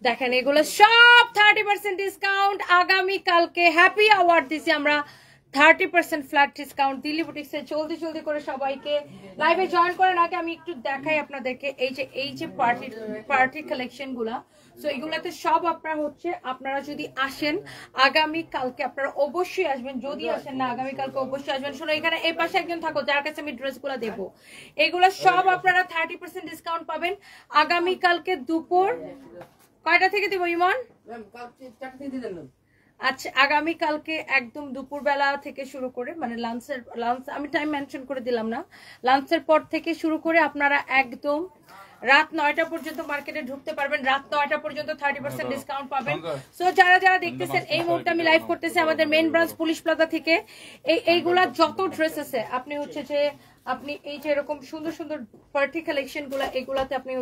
দেখেন এগুলো সব 30% ডিসকাউন্ট। আগামী কালকে হ্যাপি আওয়ার দিছি আমরা 30% ফ্ল্যাট ডিসকাউন্ট দিল্লি বুটিক্সে। জলদি জলদি করে সবাইকে লাইভে জয়েন করার আগে আমি একটু দেখাই আপনাদেরকে এই যে পার্টি কালেকশন গুলা। সো এগুলাতে সব আপনারা যদি আসেন আগামী কালকে আপনারা অবশ্যই আসবেন, যদি আসেন না আগামী কালকে অবশ্যই আসবেন। শোনো এখানে এই পাশে একজন থাকো যার কাছে আমি ড্রেসগুলো দেবো, এগুলো সব আপনারা 30% ডিসকাউন্ট পাবেন আগামী কালকে দুপুর কয়টা থেকে দিব ইমন? আচ্ছা আগামী কালকে একদম দুপুরবেলা থেকে শুরু করে মানে লাঞ্চ আমি টাইম মেনশন করে দিলাম না, লাঞ্চের পর থেকে শুরু করে আপনারা একদম রাত 9টা পর্যন্ত মার্কেটে ঢুকতে পারবেন। রাত 9টা পর্যন্ত 30% ডিসকাউন্ট পাবেন। সো যারা দেখতেছেন এই মুহূর্তে আমি লাইভ করতেছি আমাদের মেইন ব্রাঞ্চ পুলিশ প্লাজা থেকে। এইগুলা যত ড্রেস আছে আপনি আপনি এই যে এরকম সুন্দর সুন্দর পার্টি কালেকশন গুলা এগুলাতে আপনি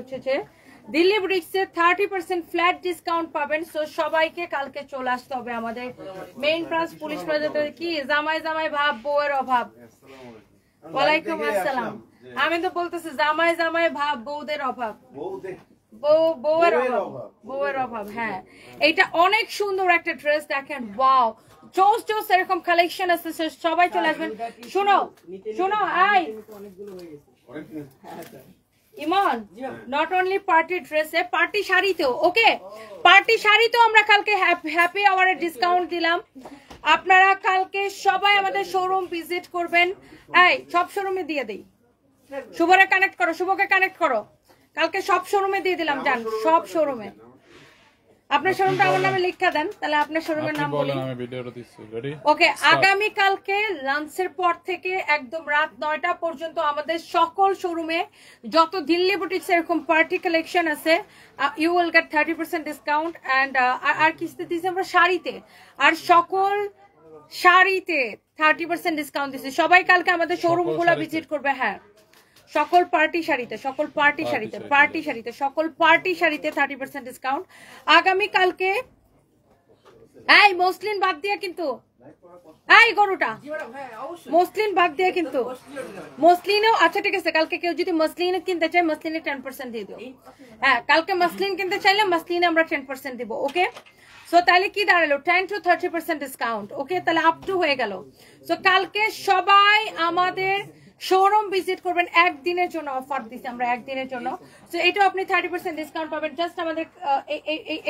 দিল্লি বুটিক্সে 30% ফ্ল্যাট ডিসকাউন্ট পাবেন। সো সবাইকে কালকে চলে আসতে হবে আমাদের মেইন ব্রাঞ্চ পুলিশ প্লাজাতে। কি জামাই জামাই ভাব বউয়ের অভাব। ওয়ালাইকুম আসসালাম। আমি তো বলতেছি জামাই জামাই ভাব বউদের অভাব, বউয়ের অভাব। হ্যাঁ এটা অনেক সুন্দর একটা ড্রেস দেখেন, ওয়াও জোস জোস এরকম কালেকশন আছে, সবাই চলে আসবেন। শোনো আই ইমন, নট অনলি পার্টি ড্রেসে পার্টি শাড়িতেও, ওকে পার্টি শাড়িতেও আমরা কালকে হ্যাপি আওয়ারের ডিসকাউন্ট দিলাম। আপনারা কালকে সবাই আমাদের শোরুম ভিজিট করবেন। এই সব শোরুমে দিয়ে দেই, শুভরে কানেক্ট করো, শুভকে কানেক্ট করো, কালকে সব শোরুমে দিয়ে দিলাম। জান সব শোরুমে আপনার শোরুমটা আমার নামে লিখা দেন, তাহলে আপনার শোরুমের নাম বলেন। ওকে আগামী কালকে লাঞ্চের পর থেকে একদম রাত 9টা পর্যন্ত আমাদের সকল শোরুমে যত দিল্লি বুটিক্স এরকম পার্টি কালেকশন আছে you will get 30% discount. And আর কিস্তি দিচ্ছি আমরা শাড়িতে, আর সকল শাড়িতে 30% ডিসকাউন্ট দিচ্ছি। সবাই কালকে আমাদের শোরুম গুলা ভিজিট করবে। হ্যাঁ সকল পার্টি শাড়িতে 30% ডিসকাউন্ট আগামী কালকে। এই মসলিন বাদ দিয়ে কিন্তু, এই গরুটা মসলিন বাদ দিয়ে কিন্তু, মসলিনও আচ্ছা ঠিক আছে। কালকে কেউ যদি মসলিন কিনতে চায় মসলিনে 10% দিয়ে দিও। হ্যাঁ কালকে মসলিন কিনতে চাইলে মসলিনে আমরা 10% দিব। ওকে সো তাহলে কি দাঁড়ালো 10 to 30% ডিসকাউন্ট। ওকে তাহলে আপ টু হয়ে গেল। সো কালকে সবাই আমাদের শোরুম ভিজিট করবেন, একদিনের জন্য অফার দিচ্ছি আমরা, একদিনের জন্য। সো এটাও আপনি 30% ডিসকাউন্ট পাবেন। জাস্ট আমাদের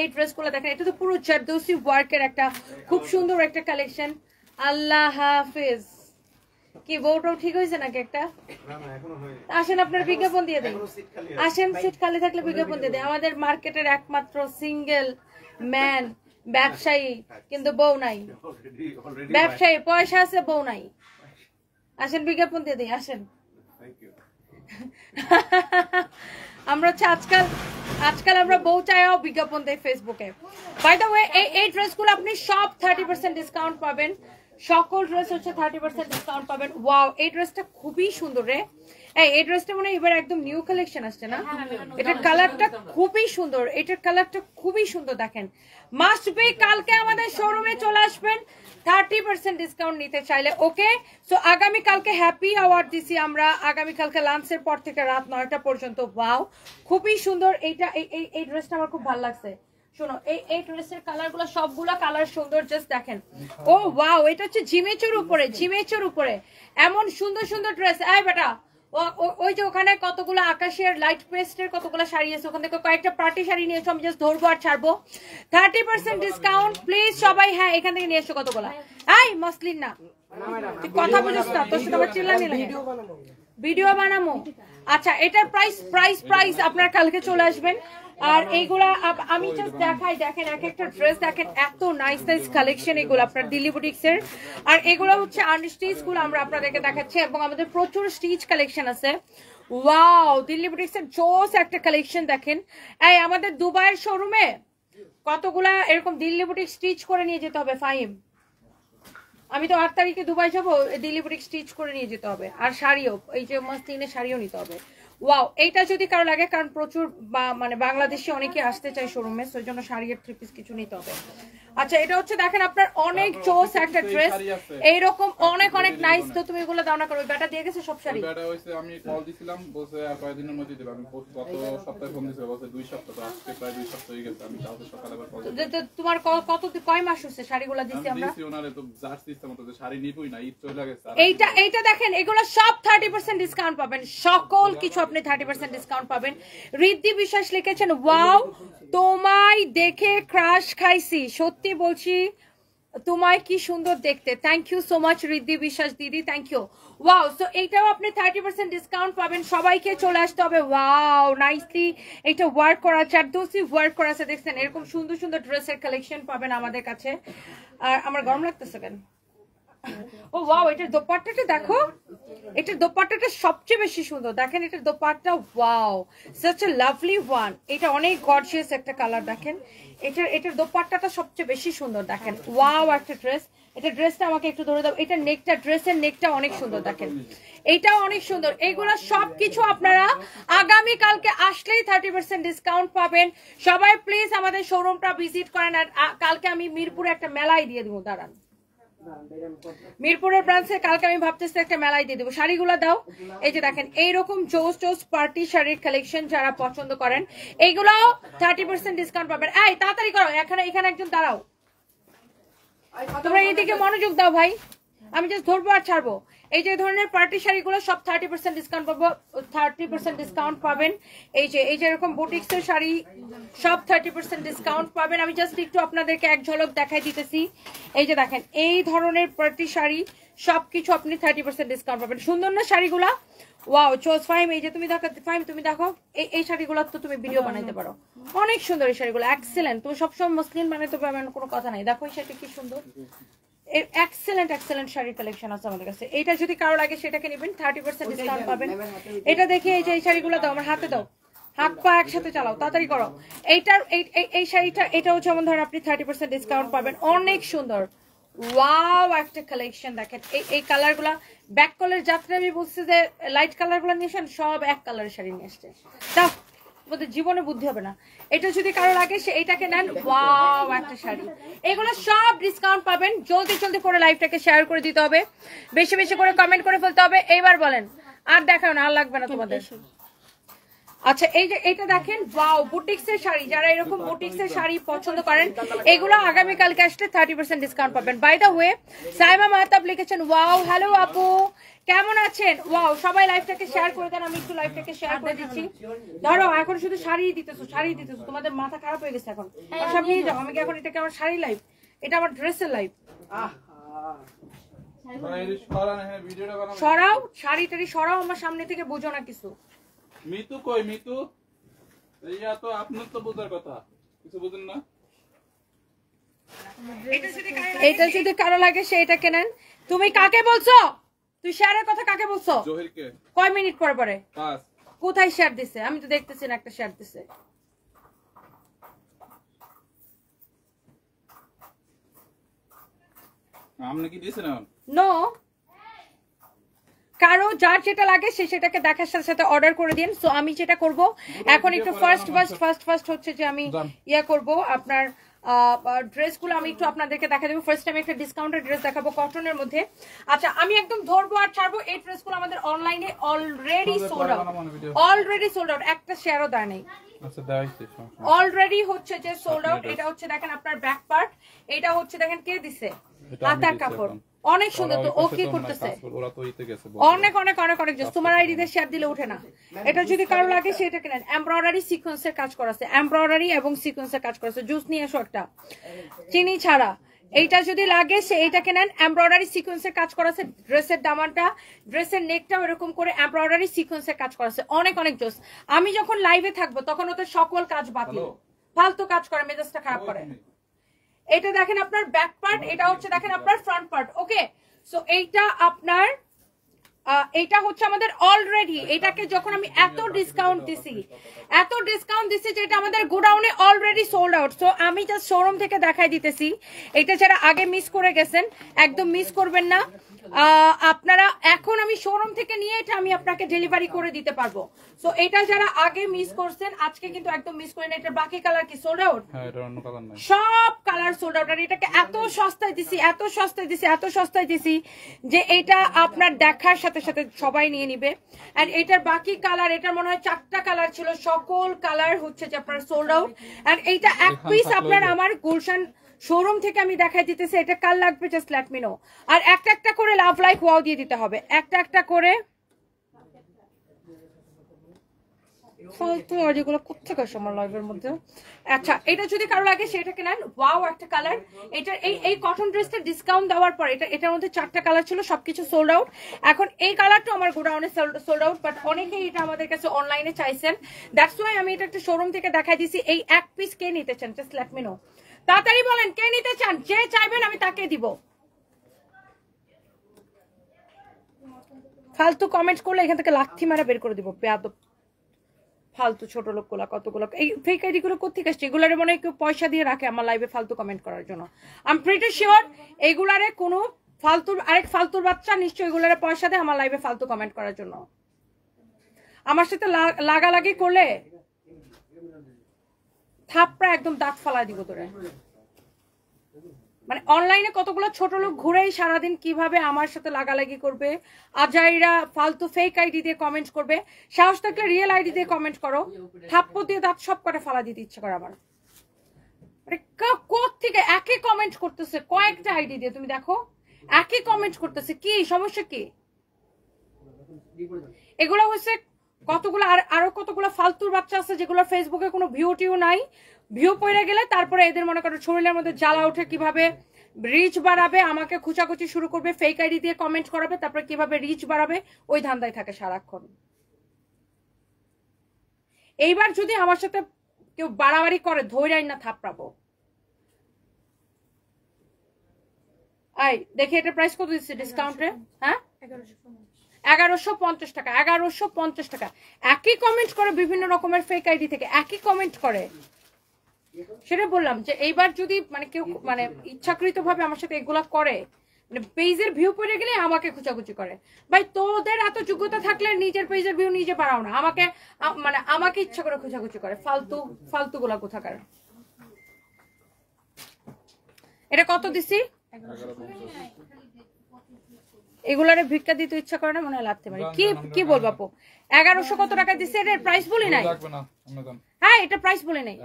এই ড্রেসগুলো দেখেন, এটা তো পুরো জারদৌসি ওয়ার্কের একটা খুব সুন্দর একটা কালেকশন। আল্লাহ হাফিজ। কি বউটাও ঠিক হয়েছে নাকি একটা? আসেন আপনার বিজ্ঞাপন দিয়ে দেন, আসেন সিট খালি থাকলে বিজ্ঞাপন দিয়ে দেন। আমাদের মার্কেটের একমাত্র সিঙ্গেল ম্যান ব্যবসায়ী, কিন্তু বউ নাই। ব্যবসায়ী পয়সা আছে বউ নাই। আসেন বিজ্ঞাপন দিয়ে দিই, আসেন। আমরা আজকাল আমরা বউ চাইও বিজ্ঞাপন দেই ফেসবুকে। বাই দ্য ওয়ে এই ড্রেসগুলো আপনি সব 30% ডিসকাউন্ট পাবেন। সকল ড্রেস 30% ডিসকাউন্ট পাবেন। ওয়াও এই ড্রেসটা খুবই সুন্দর রে। এই ড্রেসটা মনে হয় এবার একদম নিউ কালেকশন আসছে না? এটার কালারটা খুবই সুন্দর, এটার কালারটা খুবই সুন্দর। দেখেন মাস্ট বি কালকে আমাদের শোরুমে চলে আসবেন 30% ডিসকাউন্ট নিতে চাইলে। ওকে সো আগামী কালকে হ্যাপি আওয়ার দিছি আমরা, আগামী কালকে লাঞ্চের পর থেকে রাত 9টা পর্যন্ত। ওয়াও খুবই সুন্দর। এই ড্রেসটা আমার খুব ভালো লাগছে। শোনো এই ড্রেসের কালারগুলো সবগুলা কালার সুন্দর, জাস্ট দেখেন। ও ওয়াও এটা হচ্ছে জিমেচের উপরে এমন সুন্দর সুন্দর ড্রেস। এই বেটা ওই যে ওখানে কতগুলো আকাশের লাইট পেস্টের কতগুলো শাড়ি আছে, ওখান থেকে কয়েকটা পার্টি শাড়ি নিয়েছো, আমি জাস্ট ধরবো আর ছাড়বো। 30% ডিসকাউন্ট প্লিজ সবাই। হ্যাঁ এখান থেকে নিয়ে এসো কতগুলো। এই মসলিন না তুই কথা বুঝিস না, তোর সাথে আবার চিল্লানি লাগে। ভিডিও বানামো। আচ্ছা এটার প্রাইস আপনার কালকে চলে আসবেন। আর এইগুলা আমি জাস্ট দেখাই, দেখেন এক একটা ড্রেস দেখেন, এত নাইস কালেকশন এগুলো আপনার দিল্লি বুটিক্স এর। আর এগুলো হচ্ছে আনস্টিচ গুলো আমরা আপনাদেরকে দেখাচ্ছি, এবং আমাদের প্রচুর স্টিচ কালেকশন আছে। ওয়াও দিল্লি বুটিক্স এর জোস একটা কালেকশন দেখেন। এই আমাদের দুবাইয়ের শোরুমে কতগুলা এরকম দিল্লি বুটিক স্টিচ করে নিয়ে যেতে হবে ফাহিম। আমি তো 8 তারিখে দুবাই যাবো, দিল্লি বুটিক স্টিচ করে নিয়ে যেতে হবে। আর শাড়িও, এই যে মসলিনের শাড়িও নিতে হবে। ওয়াও এইটা যদি কারো লাগে, কারণ প্রচুর মানে বাংলাদেশে অনেকে আসতে চায় শোরুমে, সেই জন্য শাড়ির 3 পিস কিছু নিতে হবে। আচ্ছা এটা হচ্ছে দেখেন আপনার অনেক চোস একটা ড্রেস, এইরকম অনেক অনেক নাইস। তো তুমি এগুলো দাও না করো, ব্যাটা দিয়ে গেছে সব শাড়ি। ব্যাটা হইছে আমি কল দিছিলাম, বলছে আর কয়েকদিনের মধ্যে দিবে। আমি গত সপ্তাহে ফোন দিছি, বলছে 2 সপ্তাহ, তো আজকে প্রায় 2 সপ্তাহ হয়ে গেছে। আমি কালকে সকালে আবার কল দিছি। তোমার কয় মাস হচ্ছে শাড়িগুলো দিছি আমরা? দিছি ওনারে তো জাস্ট সিস্টেম মতো শাড়ি নিবই না, ঈদ চলে গেছে। এইটা দেখেন, এগুলো সব 30% ডিসকাউন্ট পাবেন, সকল কিছু আপনি 30% ডিসকাউন্ট পাবেন। ঋদ্ধি বিশ্বাস লিখেছেন ওয়াও তোমায় দেখে ক্রাশ খাইছি, সত্যি বলছি তোমায় কি সুন্দর দেখতে। থ্যাংক ইউ সো মাচ ঋদ্ধি বিশ্বাস দিদি, থ্যাংক ইউ। ওয়াও, সো এইটাও আপনি 30% ডিসকাউন্ট পাবেন, সবাইকে চলে আসতে হবে। ওয়াও নাইসলি এটা ওয়ার্ক করা, চারদোসি ওয়ার্ক করা আছে, দেখছেন এরকম সুন্দর সুন্দর ড্রেসের কালেকশন পাবেন আমাদের কাছে। আর আমার গরম লাগতেছে কেন? ও ওয়াও, এটার দোপাট্টাটা দেখো, এটার দোপাট্টাটা সবচেয়ে বেশি সুন্দর, দেখেন এটার dupatta wow such a lovely one. এটা অনেক গর্জিয়াস একটা কালার, দেখেন এটার দোপাট্টাটা সবচেয়ে বেশি সুন্দর, দেখেন ওয়াও একটা ড্রেস। এটা ড্রেসটা আমাকে একটু ধরে দাও, এটা নেকটা, ড্রেসের নেকটা অনেক সুন্দর, দেখেন এইটাও অনেক সুন্দর। এইগুলো সবকিছু আপনারা আগামী কালকে আসলেই 30% ডিসকাউন্ট পাবেন। সবাই প্লিজ আমাদের শোরুমটা ভিজিট করেন। আর কালকে আমি মিরপুরে একটা মেলায় দিয়ে দিব, দাঁড়ান মিরপুরের ব্রাঞ্চে কালকে আমি ভাবতেছি একটা মেলায় দিয়ে দেবো। শাড়িগুলো দাও, এই যে দেখেন এইরকম চোস পার্টি শাড়ির কালেকশন যারা পছন্দ করেন এইগুলো 30% ডিসকাউন্ট পাবেন। এই তাড়াতাড়ি করো, এখানে একজন দাঁড়াও, তোমরা এইদিকে মনোযোগ দাও ভাই, আমি জাস্ট ধরবো আর ছাড়বো। এই যে ধরনের পার্টি শাড়িগুলো সব 30% ডিসকাউন্ট পাবো, 30% ডিসকাউন্ট পাবেন। এই যে এরকম বুটিক্সের শাড়ি সব 30% ডিসকাউন্ট পাবেন। আমি জাস্ট একটু আপনাদেরকে এক ঝলক দেখাই দিতেছি। এই যে দেখেন এই ধরনের পার্টি শাড়ি সবকিছু আপনি 30% ডিসকাউন্ট পাবেন। সুন্দর না শাড়িগুলা? ওয়াও চোজ ফাইম, এই যে তুমি দেখো ফাইম, তুমি দেখো এই শাড়িগুলো তো তুমি ভিডিও বানাইতে পারো, অনেক সুন্দর এই শাড়িগুলো, এক্সেলেন্ট। তুমি সবসময় মসলিন বানাইতে পারবে কোনো কথা নাই, দেখো এই শাড়িটা কি সুন্দর, এক্সেলেন্ট শাড়ির কালেকশন আছে আমাদের কাছে। এটা যদি কারো লাগে সেটাকে নেবেন, 30% ডিসকাউন্ট পাবেন। এটা দেখে এই যে এই শাড়িগুলো দাও, আমার হাতে দাও, হাত পা একসাথে চালাও, তাড়াতাড়ি করো। এইটার এই শাড়িটা এটা হচ্ছে যেমন ধরেন আপনি 30% ডিসকাউন্ট পাবেন, অনেক সুন্দর ওয়াও একটা কালেকশন। দেখেন এই কালারগুলা ব্যাক কালার, যাত্রা আমি বলছি যে লাইট কালারগুলো নিয়েছেন, সব এক কালারের শাড়ি নিয়ে আসছে, তাও ওদের জীবনে বুদ্ধি হবে না। এটা যদি কারো লাগে সে এইটাকে নেন, ওয়াও একটা শাড়ি। এগুলো সব ডিসকাউন্ট পাবেন, জলদি জলদি করে লাইভটাকে শেয়ার করে দিতে হবে, বেশি বেশি করে কমেন্ট করে ফেলতে হবে। এইবার বলেন, আর দেখাও না, আর লাগবে না তোমাদের। আচ্ছা এই যে এটা দেখেন ওয়াও বুটিক্সের শাড়ি, যারা এরকম বুটিক্সের শাড়ি পছন্দ করেন এগুলো আগামী কালকে আসলে 30% ডিসকাউন্ট পাবেন। By the way Saima Mahtab লিখেছেন ওয়াও, হ্যালো আপু কেমন আছেন? ওয়াও, সবাই লাইভটাকে শেয়ার করে দেন, আমি একটু লাইভটাকে শেয়ার করে দিচ্ছি। ধরো এখন শুধু শাড়ি দিতেছো, তোমাদের মাথা খারাপ হয়ে গেছে এখন, সব নিয়ে যাও। আমি কি এখন এটাকে আমার শাড়ি লাইভ, এটা আমার ড্রেসের লাইভ। সরাও শাড়ি টাড়ি সরাও আমার সামনে থেকে, বুঝো না কিছু। মিতু কই মিতু? এইয়া তো আপনার তো বোঝার কথা, কিছু বুঝেন না। এটা যদি কারো লাগে সেটা কেনেন। তুমি কাকে বলছো? তুই শেয়ারের কথা কাকে বলছো? জহিরকে। কয় মিনিট পরে পরে? 5। কোথায় শেয়ার দিছে? আমি তো দেখতেছি না একটা শেয়ার দিছে। আপনি কি দিয়েছেন? নো, কারো যার যেটা লাগে সে সেটাকে দেখার সাথে সাথে অর্ডার করে দিন। সো আমি যেটা করব এখন একটু ফার্স্ট হচ্ছে যে আমি ইয়া করব আপনার ড্রেসগুলো আমি একটু আপনাদেরকে দেখা দেবো। ফার্স্ট আমি একটা ডিসকাউন্টেড ড্রেস দেখাবো কটনের মধ্যে। আচ্ছা আমি একদম ধরবো আর ছাড়বো। এই ড্রেসগুলো আমাদের অনলাইনে অলরেডি সোল্ড আউট, একটা শেয়ারও দেয় নাই। আচ্ছা দেখাইছি, অলরেডি হচ্ছে যে সোল্ড আউট। এটা হচ্ছে দেখেন আপনার ব্যাক পার্ট, এটা হচ্ছে দেখেন কে দিছে, হাতার কাপড়, অনেক সুন্দর। তো ও কি করতেছে, অনেক অনেক অনেক অনেক জাস্ট তোমার আইডিতে শেয়ার দিলে ওঠে না। এটা যদি কারো লাগে সেটা কেনেন। এমব্রয়ডারি সিকোয়েন্সের কাজ করা আছে, এমব্রয়ডারি এবং সিকোয়েন্সের কাজ করা আছে। জুস নিয়ে এসো একটা, চিনি ছাড়া। এইটা যদি লাগে সে এইটাকে নেন, এমব্রয়ডারি সিকোয়েন্সের কাজ করা আছে। ড্রেসের দামানটা, ড্রেসের নেকটাও এরকম করে এমব্রয়ডারি সিকোয়েন্সের কাজ করা আছে, অনেক অনেক জোস। আমি যখন লাইভে থাকবো তখন ওদের সকল কাজ বাতিল, ফালতু কাজ করে, মেজাজটা খারাপ করে। এটা দেখেন আপনার ব্যাক পার্ট, এটা হচ্ছে দেখেন আপনার ফ্রন্ট পার্ট। ওকে, সো এইটা আপনার এইটা হচ্ছে আমাদের অলরেডি, এটাকে যখন আমি এত ডিসকাউন্ট দিছি যে এটা আমাদের গোডাউনে অলরেডি সোল্ড আউট। সো আমি জাস্ট শোরুম থেকে দেখাই দিতেছি। এটা যারা আগে মিস করে গেছেন একদম মিস করবেন না। আপনারা এখন আমি শোরুম থেকে নিয়ে এটা আমি আপনাকে ডেলিভারি করে দিতে পারবো। সো এটা যারা আগে মিস করছেন আজকে কিন্তু একদম মিস করেন। এটার বাকি কালার কি সোল্ড আউট? হ্যাঁ, এটা অন্য কালার নাই, সব কালার সোল্ড আউট। আর এটাকে এত সস্তায় দিছি, এত সস্তায় দিছি, এত সস্তায় দিছি যে এটা আপনার দেখার সাথে সাথে সবাই নিয়ে নিবে। এন্ড এটার বাকি কালার, এটার মনে হয় 4টা কালার ছিল, সকল কালার হচ্ছে যে আপনার সোল্ড আউট। এন্ড এইটা এক পিস আপনার আমার গুলশান শোরুম থেকে আমি দেখাই দিতেছি। এটা কাল লাগবে জাস্ট লেট মি নো। আর একটা একটা করে লাভ লাইক ওয়াও দিয়ে দিতে হবে, একটা একটা করে। ফালতু আর এগুলো কোথেকে আসে আমার লাইভের মধ্যে। আচ্ছা, এটা যদি কারো লাগে সেটাকে নেন। ওয়াও একটা কালার। এটা এই কটন ড্রেসটা ডিসকাউন্ট দেওয়ার পর এটার মধ্যে 4টা কালার ছিল, সবকিছু সোল্ড আউট। এখন এই কালারটা আমার গোডাউনে সোল্ড আউট, বাট অনেকেই এটা আমাদের কাছে অনলাইনে চাইছেন। দ্যাটস ওয়াই আমি এটা একটা শোরুম থেকে দেখাই দিছি। এই এক পিস কে নিতে চান জাস্ট লেট মি নো। তাড়াতাড়ি বলেন কে নিতে চান, যে চাইবেন আমি তাকে দিব। ফালতু কমেন্ট করলে এখান থেকে লাথি মারা বের করে দিব। বেয়াদব ফালতু ছোট লোকগুলা কতগুলো এই ফেক আইডি গুলো কোথেকে আসছে? এগুলারে মনে হয় কেউ পয়সা দিয়ে রাখে আমার লাইভে ফালতু কমেন্ট করার জন্য। আই এম প্রিটি শিওর এগুলারে কোনো আরেক ফালতুর বাচ্চা নিশ্চয়ই এগুলারে পয়সা দেয় আমার লাইভে ফালতু কমেন্ট করার জন্য। আমার সাথে লাগালাগি করলে থাপড়া একদম দাঁত ফালা দিব তোরে। মানে অনলাইনে কতগুলো ছোট লোক ঘুরেই সারাদিন কিভাবে আমার সাথে লাগালাগি করবে, আজাইরা ফালতু ফেক আইডি দিয়ে কমেন্ট করবে। সাহস থাকলে রিয়েল আইডি দিয়ে কমেন্ট করো, থাপ্পড় দিয়ে দাঁত সব করে ফালা দিতে ইচ্ছে করে আমার। কোত্থেকে একই কমেন্ট করতেছে কয়েকটা আইডি দিয়ে, তুমি দেখো একই কমেন্ট করতেছে, কি সমস্যা কি? এগুলো হচ্ছে কতগুলো আরো কতগুলো ফালতুর বাচ্চা আছে যেগুলো ফেসবুকে কোনো ভিউ টিউ নাই। ভিউ পড়ে গেলে তারপরে এদের মনে করো শরীরের মধ্যে জ্বালা ওঠে, কিভাবে রিচ বাড়াবে, আমাকে খুচাখুচি শুরু করবে, ফেক আইডি দিয়ে কমেন্ট করাবে, তারপরে কিভাবে রিচ বাড়াবে, ওই ধান্দায় থাকে সারাক্ষণ। এইবার যদি আমার সাথে কেউ বাড়াবাড়ি করে ধৈরাই না থাপড়াবো। আই দেখি এটা প্রাইস কত দিচ্ছে ডিসকাউন্টে? হ্যাঁ 1150 টাকা, 1150 টাকা। একই কমেন্ট করে বিভিন্ন রকমের ফেক আইডি থেকে, একই কমেন্ট করে। সেটা বললাম যে এইবার যদি মানে কেউ মানে ইচ্ছাকৃত ভাবে আমার সাথে এগুলা করে, মানে পেজের ভিউ পড়ে গেলে আমাকে খুচাখুচি করে। ভাই তোদের এত যোগ্যতা থাকলে নিজের পেজের ভিউ নিজে বাড়াও না, আমাকে ইচ্ছা করে খুচাখুচি করে। ফালতু গুলা কোথাকার। এটা কত দিছি? এগুলারে ভিক্ষা দিতে ইচ্ছা করে না, মনে হয় লাগতে পারে। কি বলবো আপু? 1100 কত টাকা দিচ্ছে? এটার প্রাইস বলি নাই। হ্যাঁ এটা প্রাইস বলি নাই।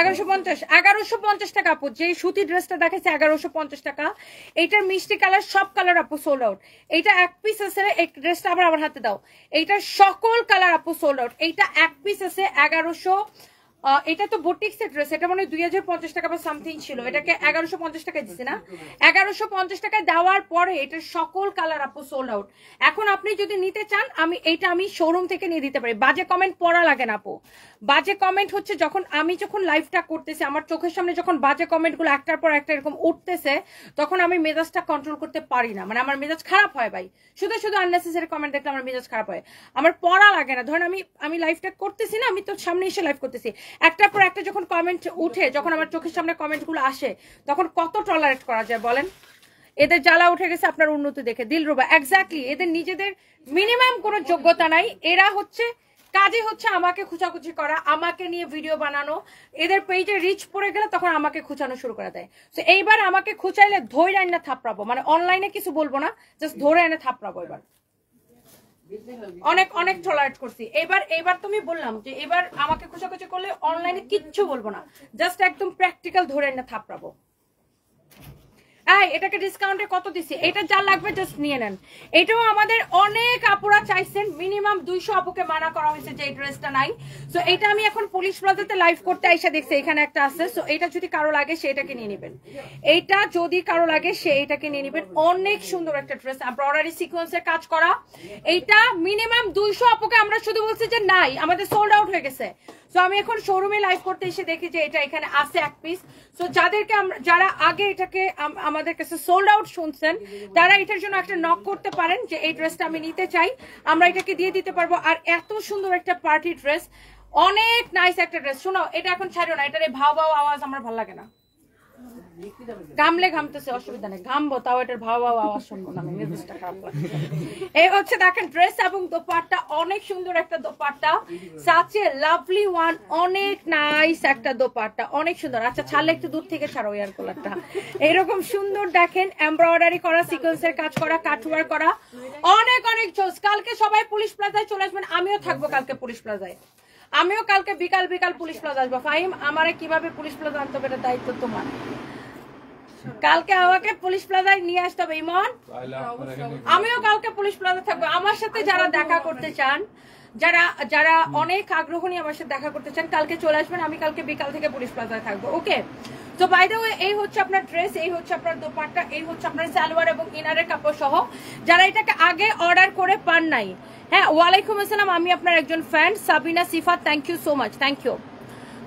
1150 টাকা আপু। যে সুতি ড্রেসটা দেখাচ্ছে 1150 টাকা। এইটার মিষ্টি কালার সব কালার আপু সোল্ড আউট। এইটা এক পিস আছে, এই ড্রেসটা আবার আমার হাতে দাও। এইটার সকল কালার আপু সোল্ড আউট। এইটা এক পিস আছে 1100। এটা তো বুটিক্স এর ড্রেস, এটা মনে হয় 2050 টাকা বা সামথিং ছিল। এটাকে 1150 টাকায় দিচ্ছে না? 1150 টাকায় দেওয়ার পরে এটার সকল কালার আপু সোল্ড আউট। এখন আপনি যদি নিতে চান আমি শোরুম থেকে নিয়ে দিতে পারি। বাজে কমেন্ট পড়া লাগে না আপু। বাজে কমেন্ট হচ্ছে যখন লাইভটা করতেছি, আমার চোখের সামনে যখন বাজে কমেন্ট গুলো একটার পর একটা এরকম উঠতেছে, তখন আমি মেজাজটা কন্ট্রোল করতে পারি না। মানে আমার মেজাজ খারাপ হয় ভাই, শুধু আননেসেসারি কমেন্ট দেখলে আমার মেজাজ খারাপ হয়। আমার পড়া লাগে না। ধরেন আমি লাইভটা করতেছি না, আমি তো সামনে এসে লাইভ করতেছি, একটার পর একটা যখন কমেন্ট উঠে, যখন আমার চোখের সামনে কমেন্ট গুলো আসে, তখন কত টলারেট করা যায় বলেন? এদের জ্বালা উঠে গেছে আপনার উন্নতি দেখে। দিলরুবা এক্স্যাক্টলি, এদের নিজেদের মিনিমাম কোনো যোগ্যতা নাই। এরা হচ্ছে কাজে হচ্ছে আমাকে খুচাখুচি করা, আমাকে নিয়ে ভিডিও বানানো। এদের পেজে রিচ পড়ে গেলে তখন আমাকে খুচানো শুরু করে দেয়। তো এইবার আমাকে খুচাইলে ধরে আইনা থাপড়াবো। মানে অনলাইনে কিছু বলবো না, জাস্ট ধরে এনে থাপড়াবো। এবার অনেক টলারেট করছি। এবার তুমি বললাম যে এবার আমাকে খুচাখুচি করলে অনলাইনে কিচ্ছু বলবো না, জাস্ট একদম প্র্যাকটিক্যাল ধরে এনে থাপড়াবো। এটাকে ডিসকাউন্টে কত দিছি? এটা যা লাগবে জাস্ট নিয়ে নেন। এটাও আমাদের অনেক আপুরা চাইছেন, মিনিমাম 200 আপুকে মানা করা হয়েছে যে এই ড্রেসটা নাই। সো এটা আমি এখন পুলিশ প্লাজাতে লাইভ করতে আইসা দেখছি এখানে একটা আছে। সো এটা যদি কারো লাগে সে এটাকে নিয়ে নেবেন। এইটা যদি কারো লাগে সে এটাকে নিয়ে নেবেন। অনেক সুন্দর একটা ড্রেস, এমব্রয়ডারি সিকোয়েন্সের কাজ করা। এইটা মিনিমাম 200 আপুকে আমরা শুধু বলছি যে নাই, আমাদের সোল্ড আউট হয়ে গেছে। সো আমি এখন শোরুমে লাইভ করতে এসে দেখি যে এটা এখানে আছে এক পিস। সো যারা আগে এটাকে আমাদের কাছে সোল্ড আউট শুনছেন, তারা এটার জন্য একটা নক করতে পারেন যে এই ড্রেসটা আমি নিতে চাই, আমরা এটাকে দিয়ে দিতে পারবো। আর এত সুন্দর একটা পার্টি ড্রেস, অনেক নাইস একটা ড্রেস। শোনো, এটা এখন ছাড়ো না, এটার ভাও আওয়াজ আমার ভালো লাগে না। ঘামলে ঘামতেছে, অসুবিধা নেই, ঘামবো তাও এটার ভাও আওয়াজ শুনবো না, মেজাজটা খারাপ লাগছে। এই হচ্ছে দেখেন ড্রেস এবং দোপাট্টা, অনেক সুন্দর একটা dupatta, such a lovely one, অনেক নাইস একটা দোপাট্টা, অনেক সুন্দর। আচ্ছা ছাড়লে একটু দূর থেকে ছাড়ো এয়ার কুলারটা। এরকম সুন্দর দেখেন এমব্রয়ডারি করা, সিকোয়েন্সের কাজ করা, কাটওয়ার করা, অনেক অনেক জোস। কালকে সবাই পুলিশ প্লাজায় চলে আসবেন, আমিও থাকবো কালকে পুলিশ প্লাজায়, আমিও কালকে বিকাল বিকাল পুলিশ প্লাজা আসবো। ফাহিম আমারে কিভাবে পুলিশ প্লাজা আনতে হবে দায়িত্ব তোমার, কালকে আমাকে পুলিশ প্লাজায় নিয়ে আসতে হবে ইমন। আমিও কালকে পুলিশ প্লাজা থাকবো। আমার সাথে যারা দেখা করতে চান, যারা যারা অনেক আগ্রহ নিয়ে আমার সাথে দেখা করতে চান, কালকে চলে আসবেন, আমি কালকে বিকাল থেকে পুলিশ প্লাজায় থাকবো। ওকে, তো বাই দ্য ওয়ে এই হচ্ছে আপনার ড্রেস, এই হচ্ছে আপনার দোপাট্টা, এই হচ্ছে আপনার সালোয়ার এবং ইনারের কাপড় সহ। যারা এটাকে আগে অর্ডার করে পান নাই, হ্যাঁ ওয়ালাইকুম আসসালাম, আমি আপনার একজন fan Sabina Sifat, thank you so much, thank you.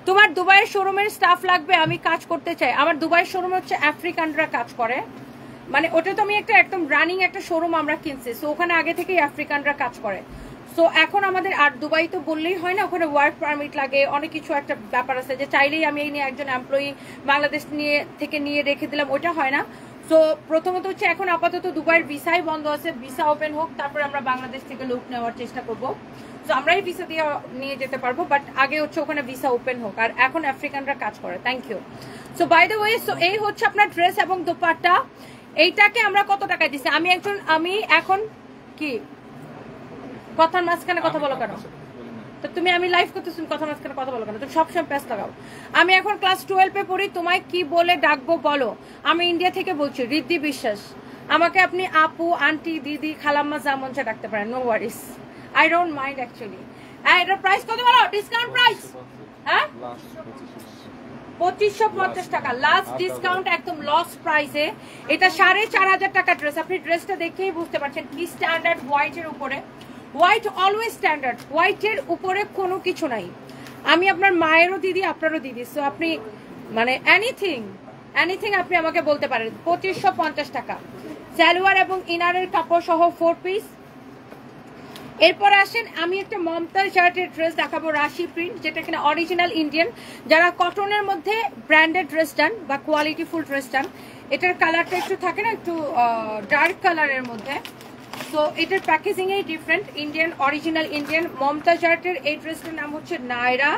তোমার দুবাইয়ের শোরুমের স্টাফ লাগবে, আমি কাজ করতে চাই। আমার দুবাইয়ের শোরুম হচ্ছে আফ্রিকানরা কাজ করে, মানে ওটা তো আমি একটা একদম রানিং একটা শোরুম আমরা কিনছি, সো ওখানে আগে থেকেই আফ্রিকানরা কাজ করে। সো এখন আমাদের আর দুবাই তো বললেই হয় না, ওখানে ওয়ার্ক পারমিট লাগে, অনেক কিছু একটা ব্যাপার আছে যে চাইলেই আমি এই নিয়ে একজন এমপ্লয়ি বাংলাদেশ নিয়ে রেখে দিলাম, ওটা হয় না। সো প্রথমত হচ্ছে এখন আপাতত দুবাইয়ের ভিসাই বন্ধ আছে, ভিসা ওপেন হোক তারপরে আমরা বাংলাদেশ থেকে লোক নেওয়ার চেষ্টা করবো। তো আমরাই ভিসা দিয়ে নিয়ে যেতে পারবো, বাট আগে হচ্ছে ওখানে ভিসা ওপেন হোক, আর এখন আফ্রিকানরা কাজ করে। Thank you. So by the way, so এই হচ্ছে আপনার ড্রেস এবং দোপাট্টা। এইটাকে আমরা কত টাকায় দিচ্ছি? আমি এখন কি কথার মাঝখানে কথা বলো কেন? তো তুমি আমি লাইভ করতেছি, কথা মাঝখানে কথা বলো কেন? তুমি সবসময় প্যাস লাগাও। আমি এখন ক্লাস 12-এ পড়ি, তোমায় কি বলে ডাকবো বলো? আমি ইন্ডিয়া থেকে বলছি, রিদ্ধি বিশ্বাস। আমাকে আপনি আপু, আন্টি, দিদি, খালাম্মা যা মন চায় ডাকতে পারেন, no Warsi, I don't mind actually. এটার প্রাইস কত বলো? ডিসকাউন্ট প্রাইস হ্যাঁ 2550 টাকা লাস্ট ডিসকাউন্ট, একদম লস প্রাইসে। এটা 4500 টাকা ড্রেস। আপনি ড্রেসটা দেখেই বুঝতে পারছেন কি স্ট্যান্ডার্ড, হোয়াইটের উপরে, হোয়াইট অলওয়েজ স্ট্যান্ডার্ড, হোয়াইটের উপরে কোনো কিছু নাই। আমি আপনার মায়েরও দিদি, আপনারও দিদি, সো আপনি মানে এনিথিং আপনি আমাকে বলতে পারেন। 2550 টাকা সালোয়ার এবং ইনারের কাপড় সহ 4 পিস। এরপর আসেন, আমি একটা মমতাজ শার্টের ড্রেস দেখাবো, রাশি প্রিন্ট, যেটা কিনা অরিজিনাল ইন্ডিয়ান। যারা কটনের মধ্যে ব্র্যান্ডেড ড্রেস চান বা কোয়ালিটি ফুল ড্রেস চান, এটার কালারটা একটু থাকে না, একটু ডার্ক কালারের মধ্যে। সো এটার প্যাকেজিং এই different, Indian, original Indian. Mumtaz শার্টের এই ড্রেসটার নাম হচ্ছে নায়রা,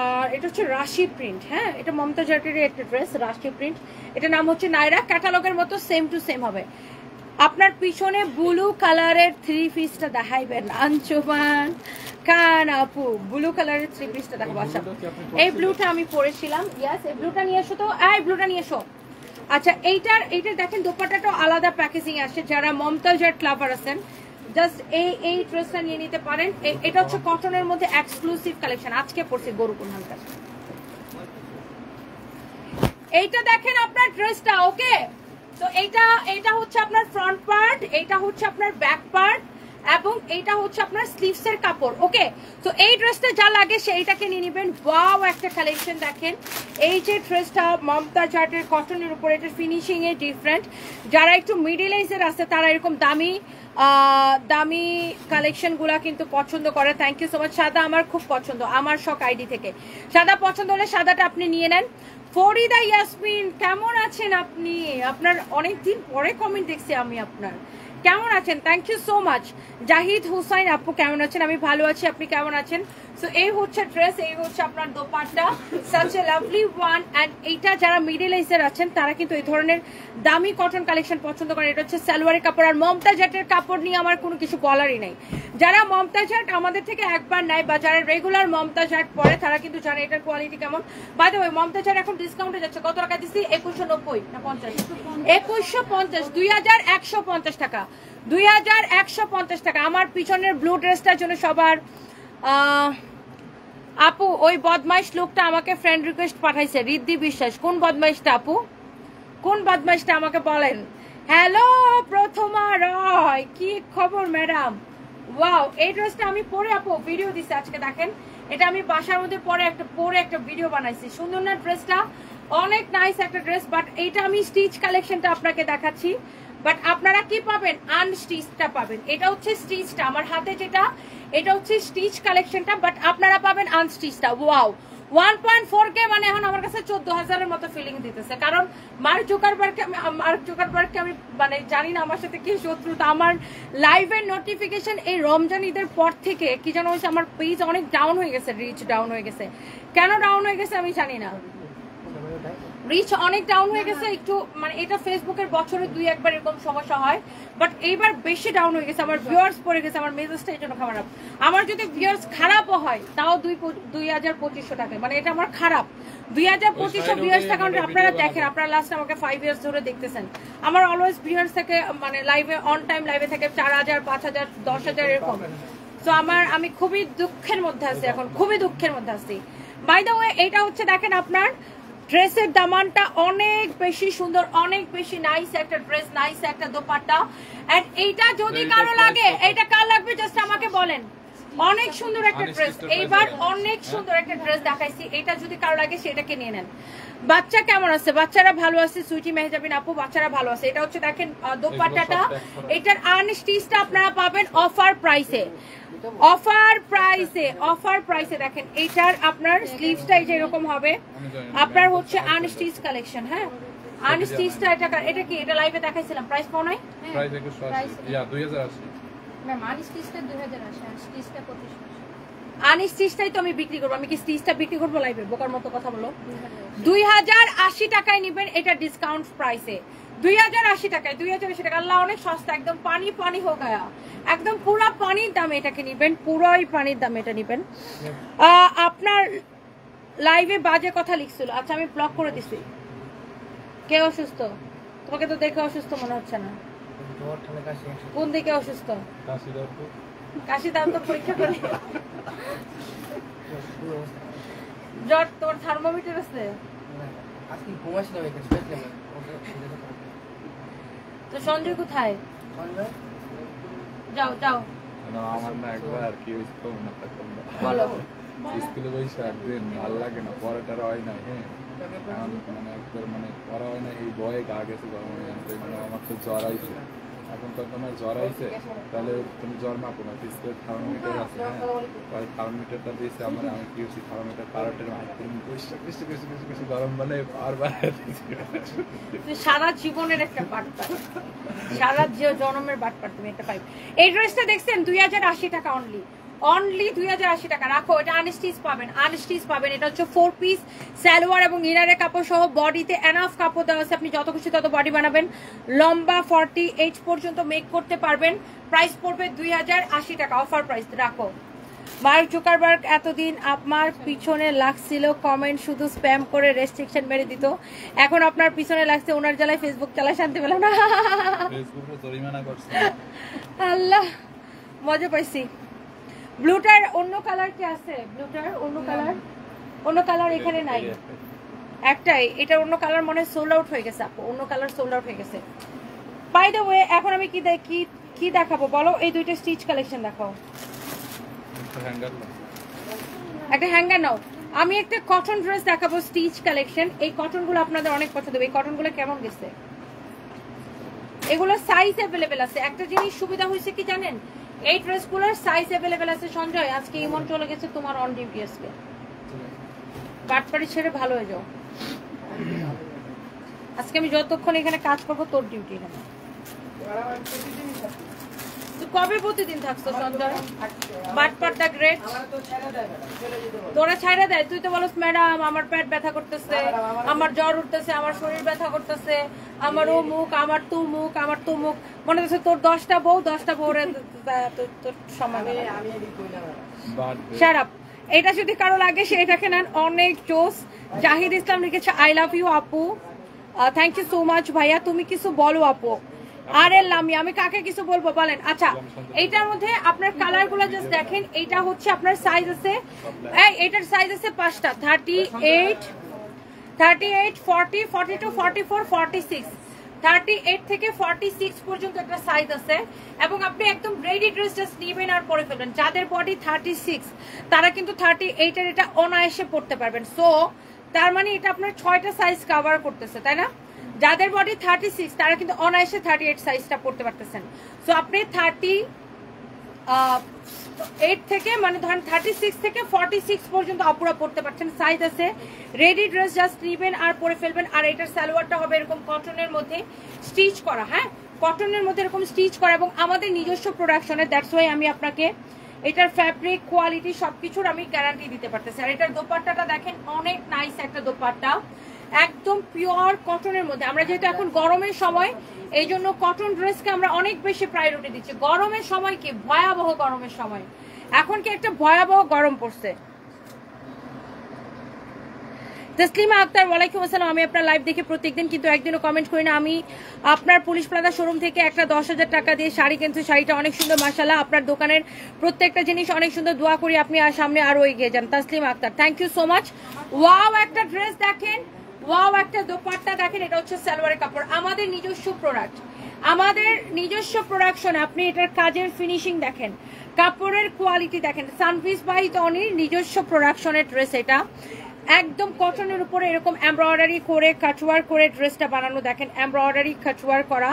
আর এটা হচ্ছে রাশি প্রিন্ট। হ্যাঁ, এটা মমতাজ শার্টের একটা ড্রেস, রাশি প্রিন্ট, এটার নাম হচ্ছে নায়রা। ক্যাটালগের মতো সেম টু সেম হবে। আপনার পিছনে ব্লু কালারের 3 পিসটা দেখাইবেন আঞ্চুমান খান আপু, ব্লু কালারের 3 পিসটা দেখাবো। আচ্ছা, এই ব্লুটা আমি পরেছিলাম, ইয়াস, এই ব্লুটা নিয়ে এসো তো, এই ব্লুটা নিয়ে এসো। আচ্ছা, এইটার দেখেন দোপাট্টাটাও আলাদা প্যাকেজিং আসে। যারা মমতাজ আর্ট লাভার আছেন, জাস্ট এই ড্রেসটা নিয়ে নিতে পারেন। এটা হচ্ছে কটনের মধ্যে এক্সক্লুসিভ কালেকশন, আজকে পড়ছি গরুকুল হালকার। এইটা দেখেন আপনার ড্রেসটা, ওকে। তো এইটা হচ্ছে আপনার ফ্রন্ট পার্ট, এইটা হচ্ছে আপনার ব্যাক পার্ট, এবং এইটা হচ্ছে আপনার স্লিভস এর কাপড়, ওকে। তো এই ড্রেসটা যা লাগে সেইটাকে নিয়ে নেবেন। ওয়াও, একটা কালেকশন দেখেন। এই যে ড্রেসটা মমতাজ আর্টের কটনের উপর, এটার ফিনিশিং এ ডিফারেন্ট। যারা একটু মিডিল এজের আছে তারা এরকম দামি কালেকশন গুলা কিন্তু পছন্দ করে। Thank you so much. সাদা আমার খুব পছন্দ, আমার শখ আইডি থেকে। সাদা পছন্দ হলে সাদাটা আপনি নিয়ে নেন। ফরিদা ইয়াসমিন, কেমন আছেন আপনি? আপনার অনেকদিন পরে কমেন্ট দেখছি আমি আপনার, কেমন আছেন? Thank you so much. Zahid Hossain আপু, কেমন আছেন? আমি ভালো আছি, আপনি কেমন আছেন? সো এই হচ্ছে ড্রেস, এই হচ্ছে আপনার dupatta, such a lovely one. And এইটা যারা মিডল এজের আছেন তারা কিন্তু এই ধরনের দামি কটন কালেকশন পছন্দ করেন। এটা হচ্ছে সালোয়ারের কাপড়। আর মমতাজ আর্টের কাপড় নিয়ে আমার কোনো কিছু বলারই নাই। যারা মমতাজ আর্ট আমাদের থেকে একবার নেয় বা যারা রেগুলার মমতাজ আর্ট পরে তারা কিন্তু জানে এটার কোয়ালিটি কেমন। By the way, Mumtaz art এখন ডিসকাউন্টে যাচ্ছে। কত টাকা দিচ্ছি? 2190 না 50? 2150, 2150 টাকা, 2150 টাকা। আমার পিছনের ব্লু ড্রেসটার জন্য সবার আপু, ওই বদমাইশ লোকটা আমাকে ফ্রেন্ড রিকোয়েস্ট পাঠাইছে, রিদ্ধি বিশ্বাস। কোন বদমাইশটা আপু? কোন বদমাইশটা আমাকে বলেন। হ্যালো প্রথমা রয়, কি খবর ম্যাডাম? ওয়াও, এই ড্রেসটা আমি পরে আপু ভিডিও দিচ্ছি আজকে, দেখেন। এটা আমি বাসার মধ্যে পরে একটা ভিডিও বানাইছি। সুন্দর না ড্রেসটা? অনেক নাইস একটা ড্রেস। বাট এইটা আমি স্টিচ কালেকশনটা আপনাকে দেখাচ্ছি, বাট আপনারা কি পাবেন? আনস্টিচটা পাবেন। এটা হচ্ছে স্টিচটা, আমার হাতে যেটা, এটা হচ্ছে স্টিচ কালেকশনটা, বাট আপনারা পাবেন আনস্টিচটা। ওয়াও, 1.4K মানে এখন আমার কাছে 14,000-এর মতো ফিলিং দিতেছে, কারণ মার্ক জুকারবার্গকে আমি মানে জানি না আমার সাথে কি শত্রুতা। আমার লাইভের নোটিফিকেশন এই রমজান ঈদের পর থেকে কি যেন হয়েছে, আমার পেজ অনেক ডাউন হয়ে গেছে, রিচ ডাউন হয়ে গেছে। কেন ডাউন হয়ে গেছে আমি জানি না, রিচ অনেক ডাউন হয়ে গেছে একটু, মানে এটা ফেসবুকের বছরে 2-1 এরকম সমস্যা হয়, বাট এইবার বেশি ডাউন হয়ে গেছে, আমার ভিউয়ার্স পড়ে গেছে, আমার মেজাজটা এই জন্য খারাপ। আমার যদি ভিউয়ার্স খারাপও হয় তাও 2,2500 টাকা, মানে এটা আমার খারাপ। 2,2500 ভিউয়ার্স থাকা আপনারা দেখেন, আপনারা লাস্ট আমাকে 5 ইয়ার্স ধরে দেখতেছেন, আমার অলওয়েজ ভিউয়ার্স থেকে মানে লাইভে অন টাইম লাইভে থেকে 4,000, 5,000, 10,000 এরকম। তো আমি খুবই দুঃখের মধ্যে আছি, এখন খুবই দুঃখের মধ্যে আছি। বাই দ্য ওয়ে এইটা হচ্ছে দেখেন আপনার ড্রেসের দামানটা অনেক বেশি সুন্দর, অনেক বেশি নাইস একটা ড্রেস, নাইস একটা দোপাট্টা। এন্ড এইটা যদি কারো লাগে, এইটা কার লাগবে জাস্ট আমাকে বলেন। অনেক সুন্দর একটা ড্রেস, এইবার অনেক সুন্দর একটা ড্রেস দেখাইছি, এটা যদি কারো লাগে সেটাকে নিয়ে নেন। বাচ্চা কেমন আছে? বাচ্চারা ভালো আছে, সুইটি মেহজাবিন আপু, বাচ্চারা ভালো আছে। এটা হচ্ছে দেখেন দোপাট্টাটা, এটার আনস্টিচটা আপনারা পাবেন অফার প্রাইসে, অফার প্রাইসে দেখেন। এইটার আপনার স্লিভসটা এই যে এরকম হবে, আপনার হচ্ছে আনস্টিচ কালেকশন। হ্যাঁ, আনস্টিচটা এটা কি এটা লাইভে দেখাইছিলাম, প্রাইস পাও নাই? প্রাইস 2180 ইয়া 2080 ম্যাম আনস্টিচটা 2080, আনস্টিচটা 2500। আনস্টিচটাই তো আমি বিক্রি করবো, আমি কি স্টিচটা বিক্রি করবো লাইভে? বোকার মতো কথা বলো। 2080 টাকায় নিবেন এটা ডিসকাউন্ট প্রাইসে, 2080 টাকায়, 2080 টাকা। আল্লাহ অনেক সস্তা, একদম পানি হো গায়া, একদম পুরা পানির দামে এটাকে নিবেন, পুরোই পানির দামে এটা নিবেন। আপনার লাইভে বাজে কথা লিখছিল, আচ্ছা আমি ব্লক করে দিছি। কে অসুস্থ? তোমাকে তো দেখে অসুস্থ মনে হচ্ছে না। কোন দিকে অসুস্থ? কাশি দাও তো, পরীক্ষা করে। জ্বর? তোর থার্মোমিটার আছে? তো সঞ্জয় কোথায়? যাও আমার না একবার কি হইতো না, বলো। স্কুলে বসে একদিন ভালো লাগে না, পড়াটার হয় না। হ্যাঁ, মানে একবার মানে পড়া হয় না, এই ভয়ে গা গেছে, মানে আমার তো জ্বর আইছে। এখন তো তোমার জ্বর আইছে, তাহলে তুমি জ্বর মাপো না, ফিজিক্যাল থার্মোমিটার আছে। হ্যাঁ, থার্মোমিটারটা দিয়েছে আমার, আমি কি হচ্ছে থার্মোমিটার পাড়াটের কিছু গরম মানে বারবার সারা জীবনের একটা বাটপার, সারা জনমের বাটপার তুমি একটা পাইবে। এই ড্রেসটা দেখছেন 2080 টাকা অনলি 2080 টাকা। রাখো, এটা আনস্টিচ পাবেন। এটা হচ্ছে 4 পিস সালোয়ার এবং ইনারের কাপড় সহ, বডিতে এনাফ কাপড় দেওয়া আছে, আপনি যত খুশি তত বডি বানাবেন। লম্বা 48 পর্যন্ত মেক করতে পারবেন। প্রাইস পড়বে 2080 টাকা, অফার প্রাইস। রাখো। মার্ক জুকারবার্গ এতদিন আপনার পিছনে লাগছিল, কমেন্ট শুধু স্প্যাম করে রেস্ট্রিকশন মেরে দিত, এখন আপনার পিছনে লাগছে ওনার জ্বালায় ফেসবুক চালায় শান্তি পেলাম না। আল্লাহ, মজা পাইছি। ব্লুটার অন্য কালার কি আছে? ব্লুটার অন্য কালার এখানে নাই, একটাই। এটা অন্য কালার মনে সোল্ড আউট হয়ে গেছে আপু, অন্য কালার সোল্ড আউট হয়ে গেছে। বাই দ্য ওয়ে এখন আমি কি দেখাবো বলো? এই দুইটা স্টিচ কালেকশন দেখাও। একটা হ্যাঙ্গার নাও। আমি একটা কটন ড্রেস দেখাবো, স্টিচ কালেকশন। এই কটন গুলো আপনাদের অনেক পছন্দ হবে। এই কটন গুলো কেমন গেছে? এগুলো সাইজ অ্যাভেলেবেল আছে। একটা জিনিস সুবিধা হয়েছে কি জানেন, এই ড্রেসগুলোর সাইজ অ্যাভেলেবেল আছে। সঞ্জয় আজকে ইমন চলে গেছে তোমার অন ডিউটি, আজকে বাটপাড়ি ছেড়ে ভালো হয়ে যাও। আজকে আমি যতক্ষণ এখানে কাজ করবো তোর ডিউটি এখানে। কবে প্রতিদিন থাকছো সঞ্জয়? বাটপাড়টা গ্রেট, তোরা ছাইড়া দেয়। তুই তো বলস ম্যাডাম আমার পেট ব্যথা করতেছে, আমার জ্বর উঠতেছে, আমার শরীর ব্যথা করতেছে, আমার ও মুখ, আমার তো মুখ। মনে হচ্ছে তোর 10টা বউ, 10টা বউরে তোর সমান। Shut up. এটা যদি কারো লাগে সেটাকে নেন, অনেক জোস। জাহিদ ইসলাম লিখেছে আই লাভ ইউ আপু, থ্যাংক ইউ সো মাচ ভাইয়া। তুমি কিছু বলো আপু। আরে লামি, আমি কাকে কিছু বলবো বলেন? আচ্ছা, এইটার মধ্যে আপনার কালার গুলো জাস্ট দেখেন। এইটা হচ্ছে আপনার সাইজ আছে, এটার সাইজ আছে 5টা, 38, 40, 42, 44, 46, 38 থেকে 46 পর্যন্ত একটা সাইজ আছে। এবং আপনি একদম রেডি ড্রেস জাস্ট নিবেন আর পরে ফেলবেন। যাদের বডি 36 তারা কিন্তু 38 এর এটা অনায়াসে পড়তে পারবেন। সো তার মানে এটা আপনার 6টা সাইজ কভার করতেছে, তাই না? যাদের বডি 36 তারা কিন্তু অনায়াসে 38 সাইজটা পড়তে পারতেছেন। সো আপনি 8 থেকে মানে ধরেন 36 থেকে 46 পর্যন্ত আপুরা পড়তে পারছেন, সাইজ আছে। রেডি ড্রেস, জাস্ট নিবেন আর পরে ফেলবেন। আর এটার সালোয়ারটা হবে এরকম কটনের মধ্যে স্টিচ করা, হ্যাঁ কটনের মধ্যে এরকম স্টিচ করা এবং আমাদের নিজস্ব প্রোডাকশনের। দ্যাটস ওয়াই আমি আপনাকে এটার ফ্যাব্রিক কোয়ালিটি সবকিছুর আমি গ্যারান্টি দিতে পারতেছি। আর এটার দোপাট্টাটা দেখেন, অনেক নাইস একটা দোপাট্টা, একদম পিওর কটনের মধ্যে। আমরা যেহেতু এখন গরমের সময়, এই জন্য কটন ড্রেসকে আমরা অনেক বেশি প্রায়োরিটি দিচ্ছি। গরমের সময় কি ভয়াবহ, গরমের সময় এখন কি একটা ভয়াবহ গরম পড়ছে। তসলিমা আক্তার, ওয়ালাইকুম আসসালাম। আমি আপনার লাইভ দেখে প্রত্যেকদিন, কিন্তু একদিনও কমেন্ট করি না। আমি আপনার পুলিশ প্লাজা শোরুম থেকে একটা 10,000 টাকা দিয়ে শাড়ি কিনছি, শাড়িটা অনেক সুন্দর মাশাআল্লাহ। আপনার দোকানের প্রত্যেকটা জিনিস অনেক সুন্দর, দোয়া করি আপনি আর সামনে আরো এগিয়ে যান। Taslima Akter, thank you so much. Wow একটা ড্রেস দেখেন, ওয়াও একটা দোপাট্টা দেখেন, এটা হচ্ছে সালোয়ারের কাপড়, আমাদের নিজস্ব প্রোডাক্ট, আমাদের নিজস্ব প্রোডাকশন। আপনি এটার কাজের ফিনিশিং দেখেন, কাপড়ের কোয়ালিটি দেখেন, সানভিস বাই তনির নিজস্ব প্রোডাকশনের ড্রেস। এটা একদম কটনের উপরে এরকম এমব্রয়ডারি করে কাটওয়ার করে ড্রেসটা বানানো, দেখেন এমব্রয়ডারি কাটওয়ার করা,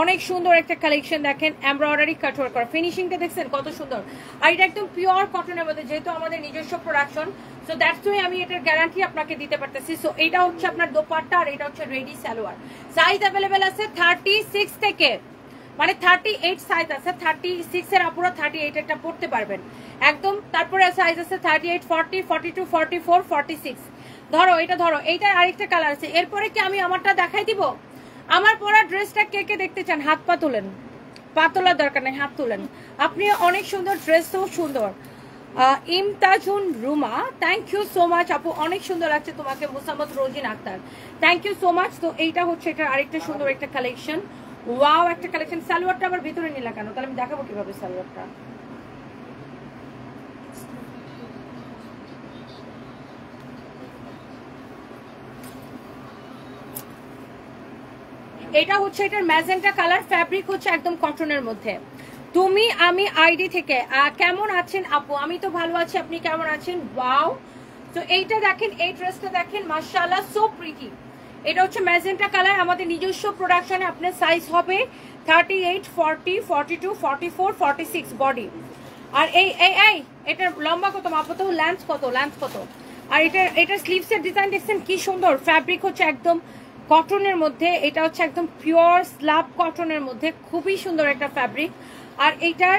অনেক সুন্দর একটা কালেকশন। দেখেন এমব্রয়ডারি কাটওয়ার করা, ফিনিশিংটা দেখছেন কত সুন্দর। আর এটা একদম পিওর কটনের মধ্যে, যেহেতু আমাদের নিজস্ব প্রোডাকশন, সো দ্যাটস ওয়াই আমি এটার গ্যারান্টি আপনাকে দিতে পারতেছি। সো এটা হচ্ছে আপনার দোপাট্টা আর এটা হচ্ছে রেডি সালোয়ার। সাইজ অ্যাভেলেবেল আছে 36 থেকে মানে 38 সাইজ আছে, 36 এর আপুরা 38 একটা পড়তে পারবেন একদম। তারপরে সাইজ আছে 38, 40, 42, 44, 46। ধরো এটা, ধরো এইটার আরেকটা কালার আছে। এরপরে কি আমি আমারটা দেখাই দিব? আমার পরা ড্রেসটা কে কে দেখতে চান হাত পা তোলেন, পা তোলার দরকার নেই, হাত তুলেন। আপনি অনেক সুন্দর, ড্রেসও সুন্দর। Imtajun Ruma, thank you so much আপু, অনেক সুন্দর লাগছে তোমাকে। Musammad Rojin Akter, thank you so much. তো এইটা হচ্ছে এটার আরেকটা সুন্দর একটা কালেকশন, ওয়াও একটা কালেকশন। সালোয়ারটা আবার ভিতরে নিলা কেন? তাহলে আমি দেখাবো কিভাবে সালোয়ারটা। এটা হচ্ছে এটার ম্যাজেন্টা কালার, ফ্যাব্রিক হচ্ছে একদম কটনের মধ্যে। তুমি আমি আইডি থেকে, কেমন আছেন আপু? আমি তো ভালো আছি, আপনি কেমন আছেন? ওয়াও, তো এইটা দেখেন, এই ড্রেসটা দেখেন মাশাআল্লাহ, সো প্রিটি। এটা হচ্ছে ম্যাজেন্টা কালার, আমাদের নিজস্ব প্রোডাকশনে। আপনার সাইজ হবে 38, 40, 42, 44, 46 বডি। আর এই এই এই এটার লম্বা কত মাপো তো, লেন্থ কত, লেন্থ কত। আর এটার স্লিভসের ডিজাইন দেখছেন কি সুন্দর, ফ্যাব্রিক হচ্ছে একদম কটনের মধ্যে, এটা হচ্ছে একদম পিওর স্ল্যাব কটনের মধ্যে, খুবই সুন্দর একটা ফ্যাব্রিক। আর এইটার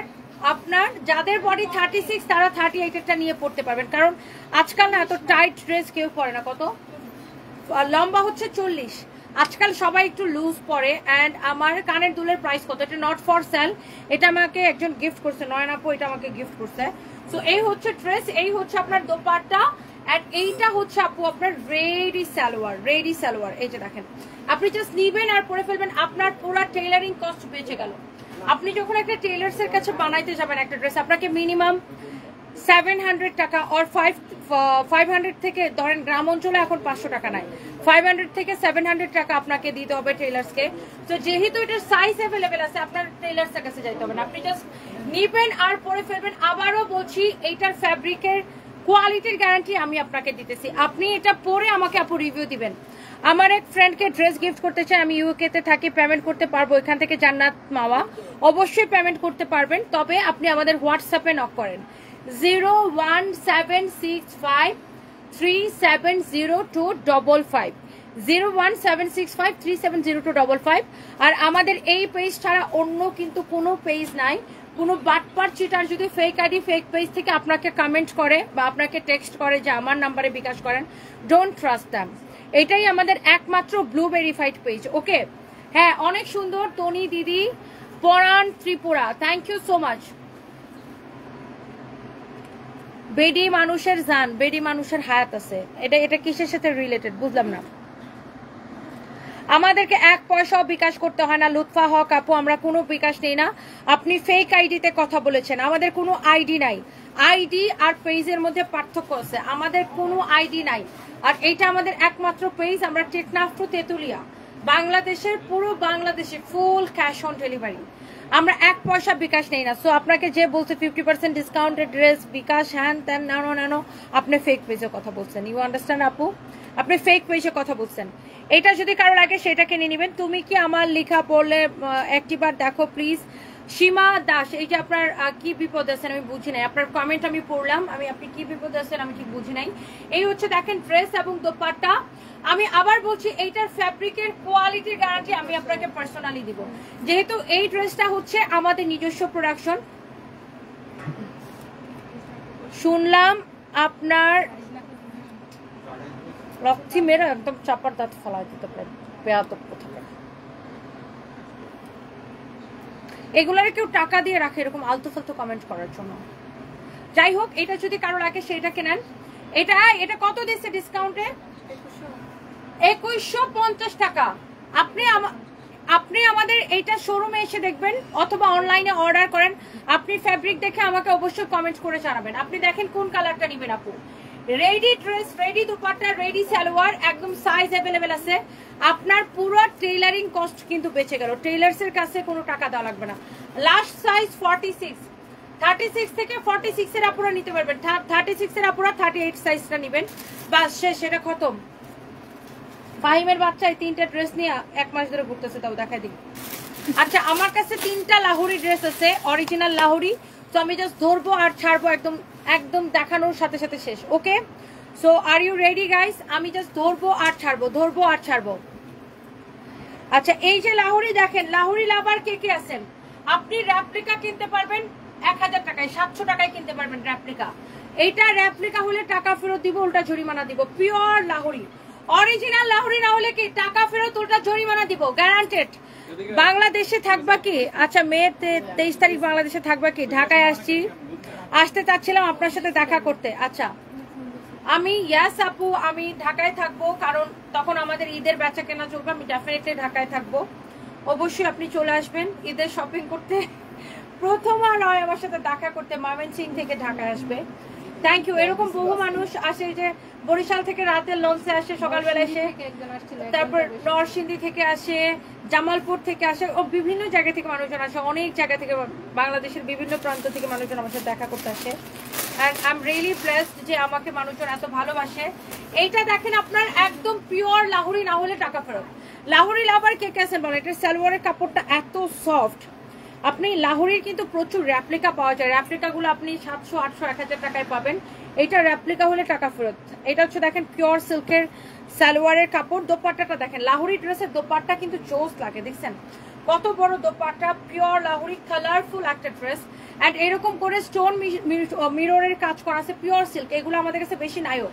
আপনার যাদের বডি 36 তারা 38 এটা নিয়ে পড়তে পারবেন, কারণ আজকাল না এত টাইট ড্রেস কেউ পরে না। কত লম্বা হচ্ছে 40, আজকাল সবাই একটু লুজ পরে। অ্যান্ড আমার কানের দুলের প্রাইস কত? এটা নট ফর সেল, এটা আমাকে একজন গিফট করছে, নয়ন আপু এটা আমাকে গিফট করছে। সো এই হচ্ছে ড্রেস, এই হচ্ছে আপনার দোপাট্টা, এন্ড এইটা হচ্ছে আপু আপনার রেডি সালোয়ার, রেডি সালোয়ার। এই যে দেখেন, আপনি জাস্ট নিবেন আর পরে ফেলবেন, আপনার পুরো টেইলারিং কস্ট বেঁচে গেল। আপনি যখন একটা টেইলার্স এর কাছে বানাইতে যাবেন একটা ড্রেস, আপনাকে মিনিমাম 700 টাকা আর 500 থেকে, ধরেন গ্রাম অঞ্চলে এখন 500 টাকা নাই, 500 থেকে 700 টাকা আপনাকে দিতে হবে টেইলার্সকে। তো যেহেতু এটার সাইজ অ্যাভেলেবেল আছে, আপনার টেইলার্সের কাছে যাইতে হবে না, আপনি জাস্ট নিবেন আর পরে ফেলবেন। আবারও বলছি, এইটার ফ্যাব্রিকের কোয়ালিটির গ্যারান্টি আমি আপনাকে দিতেছি। আপনি এটা পরে আমাকে আপু রিভিউ দিবেন। আমার এক ফ্রেন্ডকে ড্রেস গিফট করতে চাই, আমি ইউকে তে থাকি, পেমেন্ট করতে পারবো এখান থেকে জান্নাত মাওয়া, অবশ্যই পেমেন্ট করতে পারবেন। তবে আপনি আমাদের হোয়াটসঅ্যাপে নক করেন 01765 370255, 01765 370255। আর আমাদের এই পেজ ছাড়া অন্য কিন্তু কোনো পেজ নাই। কোনো বাটপার চিটার যদি ফেক আইডি, ফেক পেজ থেকে আপনাকে কমেন্ট করে বা আপনাকে টেক্সট করে যে আমার নাম্বারে বিকাশ করেন, ডোন্ট ট্রাস্ট দ্যাম। এটাই আমাদের একমাত্র ব্লু ভেরিফাইড পেজ। ওকে, হ্যাঁ অনেক সুন্দর তনি দিদি, Paran Tripura, thank you so much. বেডি মানুষের জান, বেডি মানুষের হায়াত আছে, এটা এটা কিসের সাথে রিলেটেড বুঝলাম না। আমাদেরকে 1 পয়সাও বিকাশ করতে হয় না, লুৎফা হক আপু, আমরা কোনো বিকাশ নেই না। আপনি ফেক আইডিতে কথা বলেছেন, আমাদের কোনো আইডি নাই। আইডি আর পেজের মধ্যে পার্থক্য আছে, আমাদের কোনো আইডি নাই। আর এইটা আমাদের একমাত্র পেজ, আমরা টেকনাফ টু তেতুলিয়া, বাংলাদেশের পুরো বাংলাদেশে ফুল ক্যাশ অন ডেলিভারি, আমরা 1 পয়সা বিকাশ নেই না। সো আপনাকে যে বলছে 50% ডিসকাউন্টেড ড্রেস বিকাশ হ্যান ত্যান, নানো আপনি ফেক পেজে কথা বলছেন। ইউ আন্ডারস্ট্যান্ড আপু, আপনি ফেক পেজে কথা বলছেন। এটা যদি কারো লাগে সেটাকে নিয়ে নেবেন। তুমি কি আমার লেখা পড়লে একটিবার দেখো প্লিজ, সীমা দাস, এই যে আপনার কি বিপদ আছেন আমি বুঝি নাই, আপনার কমেন্ট আমি পড়লাম, আপনি কি বিপদ আছেন আমি ঠিক বুঝি নাই। এই হচ্ছে দেখেন ড্রেস এবং দোপাট্টা। আমি আবার বলছি এইটার ফ্যাব্রিকের কোয়ালিটির গ্যারান্টি আমি আপনাকে পার্সোনালি দিব, যেহেতু এই ড্রেসটা হচ্ছে আমাদের নিজস্ব প্রোডাকশন। শুনলাম আপনার রক্তি মেরে একদম চাপার দাঁত ফেলা দিতে পারে বেয়াদব কোথাকার। এগুলার কেউ টাকা দিয়ে রাখে এরকম আলতু ফালতু কমেন্ট করার জন্য। যাই হোক, এটা যদি কারো লাগে সেটা কেনেন। এটা কত দিচ্ছে ডিসকাউন্টে? 2150 টাকা। আপনি আমাদের এইটা শোরুমে এসে দেখবেন অথবা অনলাইনে অর্ডার করেন। আপনি ফ্যাব্রিক দেখে আমাকে অবশ্যই কমেন্ট করে জানাবেন আপনি দেখেন কোন কালারটা নেবেন। আপু ready dress, ready dupatta, ready salwar, একদম সাইজ অ্যাভেলেবেল আছে। আপনার পুরো টেইলারিং কস্ট কিন্তু বেঁচে গেল, টেইলার্সের কাছে কোনো টাকা দেওয়া লাগবে না। লাস্ট সাইজ 46, 36 থেকে 46 এর আপুরা নিতে পারবেন, 36 এর আপুরা 38 সাইজটা নেবেন, বাস শেষ, সেটা খতম। ফাহিমের বাচ্চায় 3টা ড্রেস নিয়ে 1 মাস ধরে ঘুরতেছে, তাও দেখাই দিই। আচ্ছা, আমার কাছে 3টা লাহোরি ড্রেস আছে, অরিজিনাল লাহোরি। তো আমি জাস্ট ধরবো আর ছাড়বো, একদম দেখানোর সাথে সাথে শেষ। Okay, so are you ready guys? আমি জাস্ট ধরবো আর ছাড়বো, ধরবো আর ছাড়বো। আচ্ছা, এই যে লাহোরি দেখেন, লাহোরি লাভার কে কে আছেন? আপনি রেপ্লিকা কিনতে পারবেন 1000 টাকায়, 700 টাকায় কিনতে পারবেন রেপ্লিকা। এইটা রেপ্লিকা হলে টাকা ফেরত দিব, উল্টা জরিমানা দিব। পিওর লাহোরি, অরিজিনাল লাহোরি না হলে কি টাকা ফেরত, উল্টা জরিমানা দিব, গ্যারান্টেড। বাংলাদেশে থাকবা কি? আচ্ছা, মে 23 তারিখ বাংলাদেশে থাকবা কি? ঢাকায় আসতে চাচ্ছিলাম আপনার সাথে দেখা করতে। আচ্ছা, আমি ইয়াস আপু, আমি ঢাকায় থাকবো, কারণ তখন আমাদের ঈদের বেচা কেনা চলবে। আমি ডেফিনেটলি ঢাকায় থাকবো, অবশ্যই আপনি চলে আসবেন ঈদের শপিং করতে। প্রথমবার নয় আমার সাথে দেখা করতে, ময়মনসিং থেকে ঢাকায় আসবে। Thank you. এরকম বহু মানুষ আসে, যে বরিশাল থেকে রাতের লঞ্চে আসে, সকালবেলা এসে, তারপর নরসিংদী থেকে আসে, জামালপুর থেকে আসে, ও বিভিন্ন জায়গা থেকে মানুষজন আসে, অনেক জায়গা থেকে, বাংলাদেশের বিভিন্ন প্রান্ত থেকে মানুষজন আমার সাথে দেখা করতে আসে। And I am really blessed যে আমাকে মানুষজন এত ভালোবাসে। এইটা দেখেন আপনার একদম পিওর লাহোরি না হলে টাকা ফেরত। লাহোরি লাভার কে কেছেন বলেন? এটা সালোয়ারের কাপড়টা এত সফট। আপনি লাহোরির কিন্তু প্রচুর রেপ্লিকা পাওয়া যায়, রেপ্লিকাগুলো আপনি 700, 800, 1000 টাকায় পাবেন। এটা রেপ্লিকা হলে টাকা ফেরত। এটা হচ্ছে দেখেন পিওর সিল্কের সালোয়ারের কাপড়। দোপাট্টাটা দেখেন, লাহোরি ড্রেসের দোপাট্টা কিন্তু জোস লাগে, দেখছেন কত বড় দোপাট্টা, পিওর লাহোরি, কালারফুল একটা ড্রেস। অ্যান্ড এরকম করে স্টোন মিররের কাজ করা আছে, পিওর সিল্ক। এগুলো আমাদের কাছে বেশি নাইও।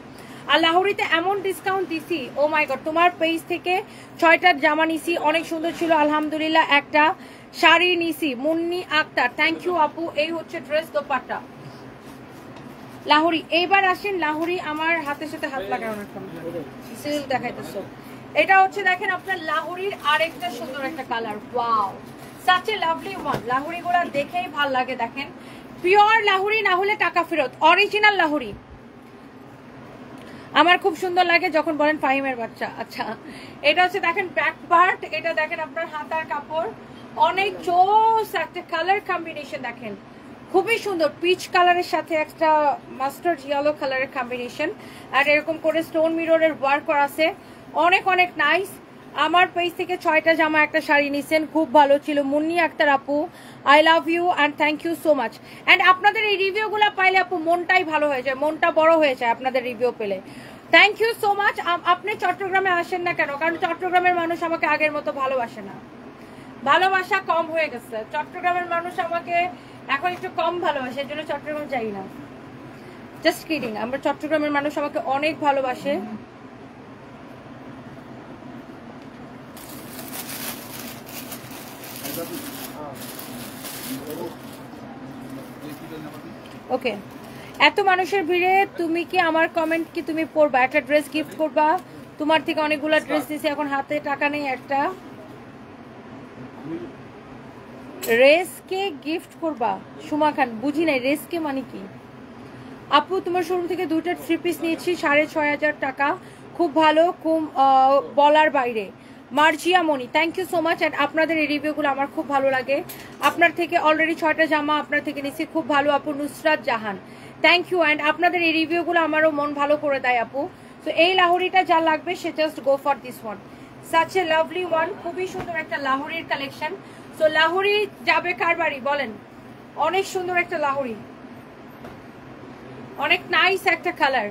আর লাহোরিতে এমন ডিসকাউন্ট দিছি, ও মাই গড। তোমার পেজ থেকে 6টা জামা নিছি, অনেক সুন্দর ছিল আলহামদুলিল্লাহ। একটা শাড়ি নিছি, মুন্নি আক্তার, থ্যাংক ইউ আপু। এই হচ্ছে ড্রেস দোপাট্টা লাহোরি। এইবার আসেন লাহোরি, আমার হাতের সাথে হাত লাগানোর সিল দেখাইতেছো। এটা হচ্ছে দেখেন আপনার লাহোরির আরেকটা সুন্দর একটা colour, wow, such a lovely one. Lahori গুলা দেখেই ভাল লাগে। দেখেন পিওর লাহোরি না হলে টাকা ফেরত, অরিজিনাল লাহোরি। আমার খুব সুন্দর লাগে যখন বলেন ফাহিমের বাচ্চা। আচ্ছা, এটা হচ্ছে দেখেন ব্যাক পার্ট, এটা দেখেন আপনার হাতার কাপড়, অনেক জোস একটা কালার কম্বিনেশন। দেখেন খুবই সুন্দর, পিচ কালারের সাথে একটা মাস্টার্ড ইয়েলো কালারের কম্বিনেশন। আর এরকম করে স্টোন মিররের ওয়ার্ক করা আছে, অনেক অনেক নাইস। আমার পেজ থেকে 6টা জামা, একটা শাড়ি নিছেন, খুব ভালো ছিল। মুন্নি আক্তার আপু, I love you and thank you so much. And আপনাদের এই রিভিউগুলো পাইলে আপু মনটাই ভালো হয়ে যায়, মনটা বড় হয়ে যায় আপনাদের রিভিউ পেলে। Thank you so much. আপনি চট্টগ্রামে আসেন না কেন? কারণ চট্টগ্রামের মানুষ আমাকে আগের মতো ভালোবাসে না, ভালোবাসা কম হয়ে গেছে। চট্টগ্রামের মানুষ আমাকে এখন একটু কম ভালোবাসে, এর জন্য চট্টগ্রাম যাই না। জাস্ট কিডিং, আমরা চট্টগ্রামের মানুষ আমাকে অনেক ভালোবাসে। ওকে, এত মানুষের ভিড়ে তুমি কি আমার কমেন্ট কি তুমি পড়বা? একটা ড্রেস গিফট করবা, তোমার থেকে অনেকগুলো ড্রেস নিছি, এখন হাতে টাকা নেই। একটা রেসকে গিফট করবা? সুমা খান, বুঝি নাই রেসকে মানে কি? আপু তোমার শোরুম থেকে 2টা 3 পিস নিয়েছি, 6500 টাকা, খুব ভালো, বলার বাইরে। Marzia Moni, thank you so much. And আপনাদের এই রিভিউগুলো আমার খুব ভালো লাগে। আপনার থেকে অলরেডি 6টা জামা আপনার থেকে নিচ্ছি, খুব ভালো আপু। Nusrat Jahan, thank you. And আপনাদের এই রিভিউগুলো আমারও মন ভালো করে দেয় আপু। সো এই লাহোরিটা যা লাগবে সে just go for this one, such a lovely one. খুবই সুন্দর একটা লাহোরির কালেকশন। তো লাহোরি যাবে কার বাড়ি বলেন? অনেক সুন্দর একটা লাহোরি, অনেক নাইস একটা কালার।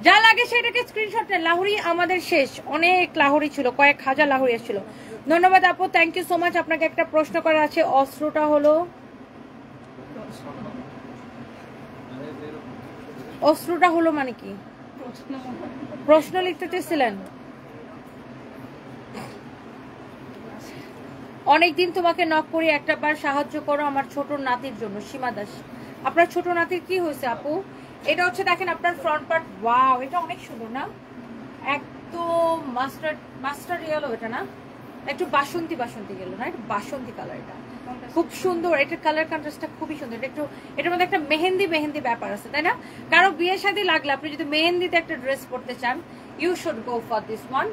যা লাগে সেটাকে স্ক্রিনশট নেন। লাহোরি আমাদের শেষ, অনেক লাহোরি ছিল, কয়েক হাজার লাহোরি এসেছিল। ধন্যবাদ আপু, থ্যাংক ইউ সো মাচ। আপনাকে একটা প্রশ্ন করা আছে, অস্ত্রটা হলো, অস্ত্রটা হলো মানে কি? প্রশ্ন লিখতে চেয়েছিলেন? অনেকদিন তোমাকে নক করি, একটা বার সাহায্য করো আমার ছোট নাতির জন্য। সীমা দাস। আপনার ছোট নাতির কি হয়েছে আপু? এটা হচ্ছে দেখেন আপনার ফ্রন্ট পার্ট, ওয়াও এটা অনেক সুন্দর না? একদম মাস্টার ইয়েলো, এটা না একটু বাসন্তী গেল না, একটু বাসন্তী কালার, এটা খুব সুন্দর। এটার কালার কন্ট্রাস্টটা খুবই সুন্দর। এটা একটু, এটার মধ্যে একটা মেহেন্দি ব্যাপার আছে, তাই না? কারো বিয়ে শাদী লাগলে আপনি যদি মেহেন্দিতে একটা ড্রেস পরতে চান, you should go for this one.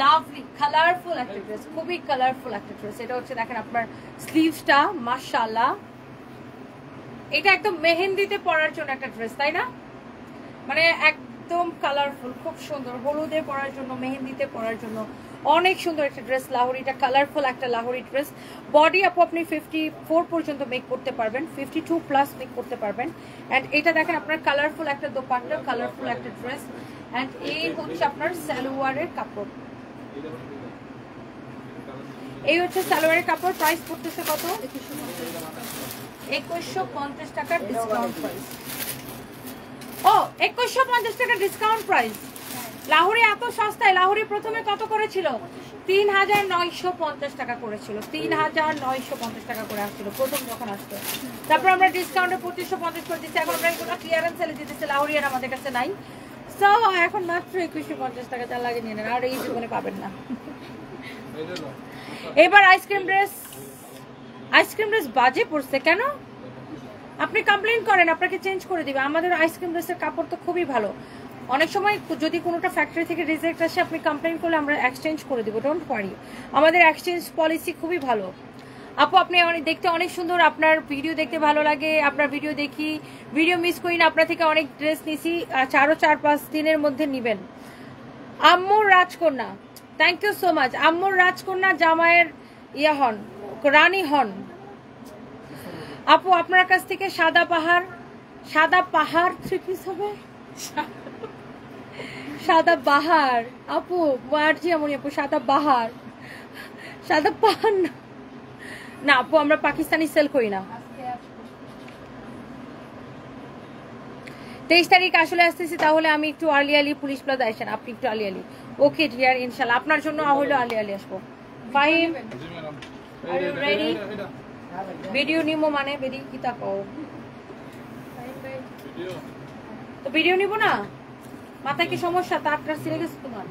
Lovely colourful একটা ড্রেস, খুবই কালারফুল একটা ড্রেস। এটা হচ্ছে দেখেন আপনার স্লিভসটা, মাশাআল্লাহ, এটা একদম মেহেন্দিতে পরার জন্য একটা ড্রেস, তাই না? মানে একদম কালারফুল, খুব সুন্দর, হলুদে পরার জন্য, মেহেন্দিতে পরার জন্য অনেক সুন্দর একটা ড্রেস। লাহোরিটা কালারফুল একটা লাহোরি ড্রেস। বডি আপু আপনি 54 পর্যন্ত মেক করতে পারবেন, 52 প্লাস মেক করতে পারবেন। অ্যান্ড এটা দেখেন আপনার কালারফুল একটা দোপাট্টা, কালারফুল একটা ড্রেস। অ্যান্ড এই হচ্ছে আপনার সালোয়ারের কাপড়, এই হচ্ছে সালোয়ারের কাপড়। প্রাইস পড়তেছে কত? 2150 টাকার ডিসকাউন্ট প্রাইস। ও 2150 টাকা ডিসকাউন্ট প্রাইস। লাহোরি এত সস্তায়? লাহোরি প্রথমে কত করেছিল? 3950 টাকা করেছিল, 3950 টাকা করে আসছিল প্রথম যখন আসতো। তারপর আমরা ডিসকাউন্টে 2550 করে দিচ্ছি। এখন আমরা এগুলো ক্লিয়ারেন্স সেলে দিতেছি, লাহোরি আর আমাদের কাছে নাই। সো এখন মাত্র 2150 টাকা, যা লাগে নিয়ে নেন, আর এই জীবনে পাবেন না। এবার আইসক্রিম ড্রেস বাজে পড়ছে কেন? আপনি কমপ্লেন করেন, আপনাকে চেঞ্জ করে দিবে। আমাদের আইসক্রিম ড্রেসের কাপড় তো খুবই ভালো। অনেক সময় যদি কোনোটা ফ্যাক্টরি থেকে রিজেক্ট আসে, আপনি কমপ্লেন করলে আমরা এক্সচেঞ্জ করে দিব, ডোন্ট ওয়ারি। আমাদের এক্সচেঞ্জ পলিসি খুবই ভালো। আপু আপনি দেখতে অনেক সুন্দর, আপনার ভিডিও দেখতে ভালো লাগে, আপনার ভিডিও দেখি, ভিডিও মিস করি না। আপনার থেকে অনেক ড্রেস নিছি, আরও 4-5 দিনের মধ্যে নিবেন। আম্মুর রাজকন্যা, থ্যাংক ইউ সো মাচ। আম্মুর রাজকন্যা জামাইয়ের হন, রানী হন। আপু আপনার কাছ থেকে সাদা পাহাড় 3 পিস হবে। সাদা বাহার আপু, মার্জি এমনই আপু, সাদা পাহাড় না আপু, আমরা পাকিস্তানি সেল করি না। 23 তারিখ আসলে আসতেছি, তাহলে আমি একটু আর্লি পুলিশ প্লাজা আসেন, আপনি একটু আর্লি। ওকে ডিয়ার, ইনশাল্লাহ আপনার জন্য হলো আর্লি আসবো। Fahim, are you ready? Video নিবো মানে বেরি কি তা কও? তো ভিডিও নিব না, মাথায় কি সমস্যা? তারটা ছিঁড়ে গেছে তোমার,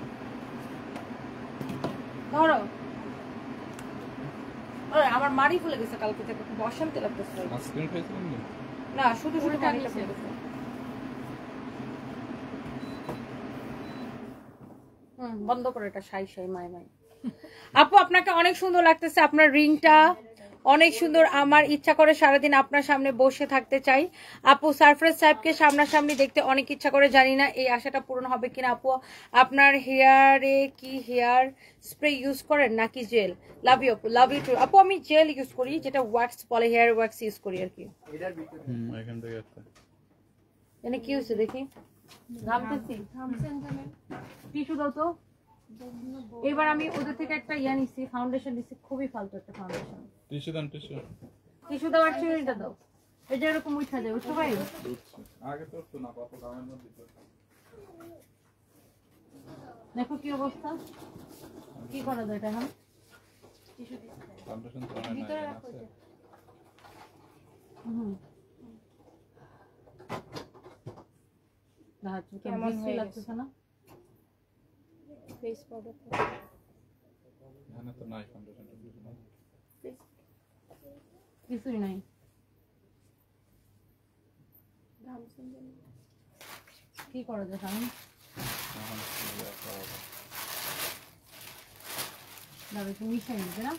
ধরো। আমার মারি ফুলে গেছে কালকে থেকে, বসন্তে লাগতেছে না, শুধু পানিটা ফুলে গেছে। বন্ধ করে এটা, সাই মাই। আপু আপনাকে অনেক সুন্দর লাগতেছে, আপনার রিংটা অনেক সুন্দর। আমার ইচ্ছা করে সারাদিন আপনার সামনে বসে থাকতে চাই। আপু সারফরাজ সাহেবকে সামনাসামনি দেখতে অনেক ইচ্ছা করে, জানি না এই আশাটা পূরণ হবে কিনা। আপু আপনার হেয়ারে কি হেয়ার স্প্রে ইউজ করেন নাকি জেল? লাভ ইউ আপু, লাভ ইউ টু। আপু আমি জেল ইউজ করি, যেটা ওয়াক্স বলে, হেয়ার ওয়াক্স ইউজ করি আর কি। এখানে কি হয়েছে দেখি, ঘামতেছি, টিস্যু দাও তো। এবার আমি ওদের থেকে একটা নিছি, ফাউন্ডেশন নিছি, খুবই ফালতু একটা ফাউন্ডেশন। টিস্যু দাও, একটা এটা দাও, এটা এরকম উঠা যায়, উঠো ভাই। দেখো কি অবস্থা, কি করা যায় এটা এখন? ভিতরে রাখো। লাগতেছে না? ফেস পাউডার তো নাই, কিছুই নাই। কি করা যায় এখন? মিশাই নিবে না,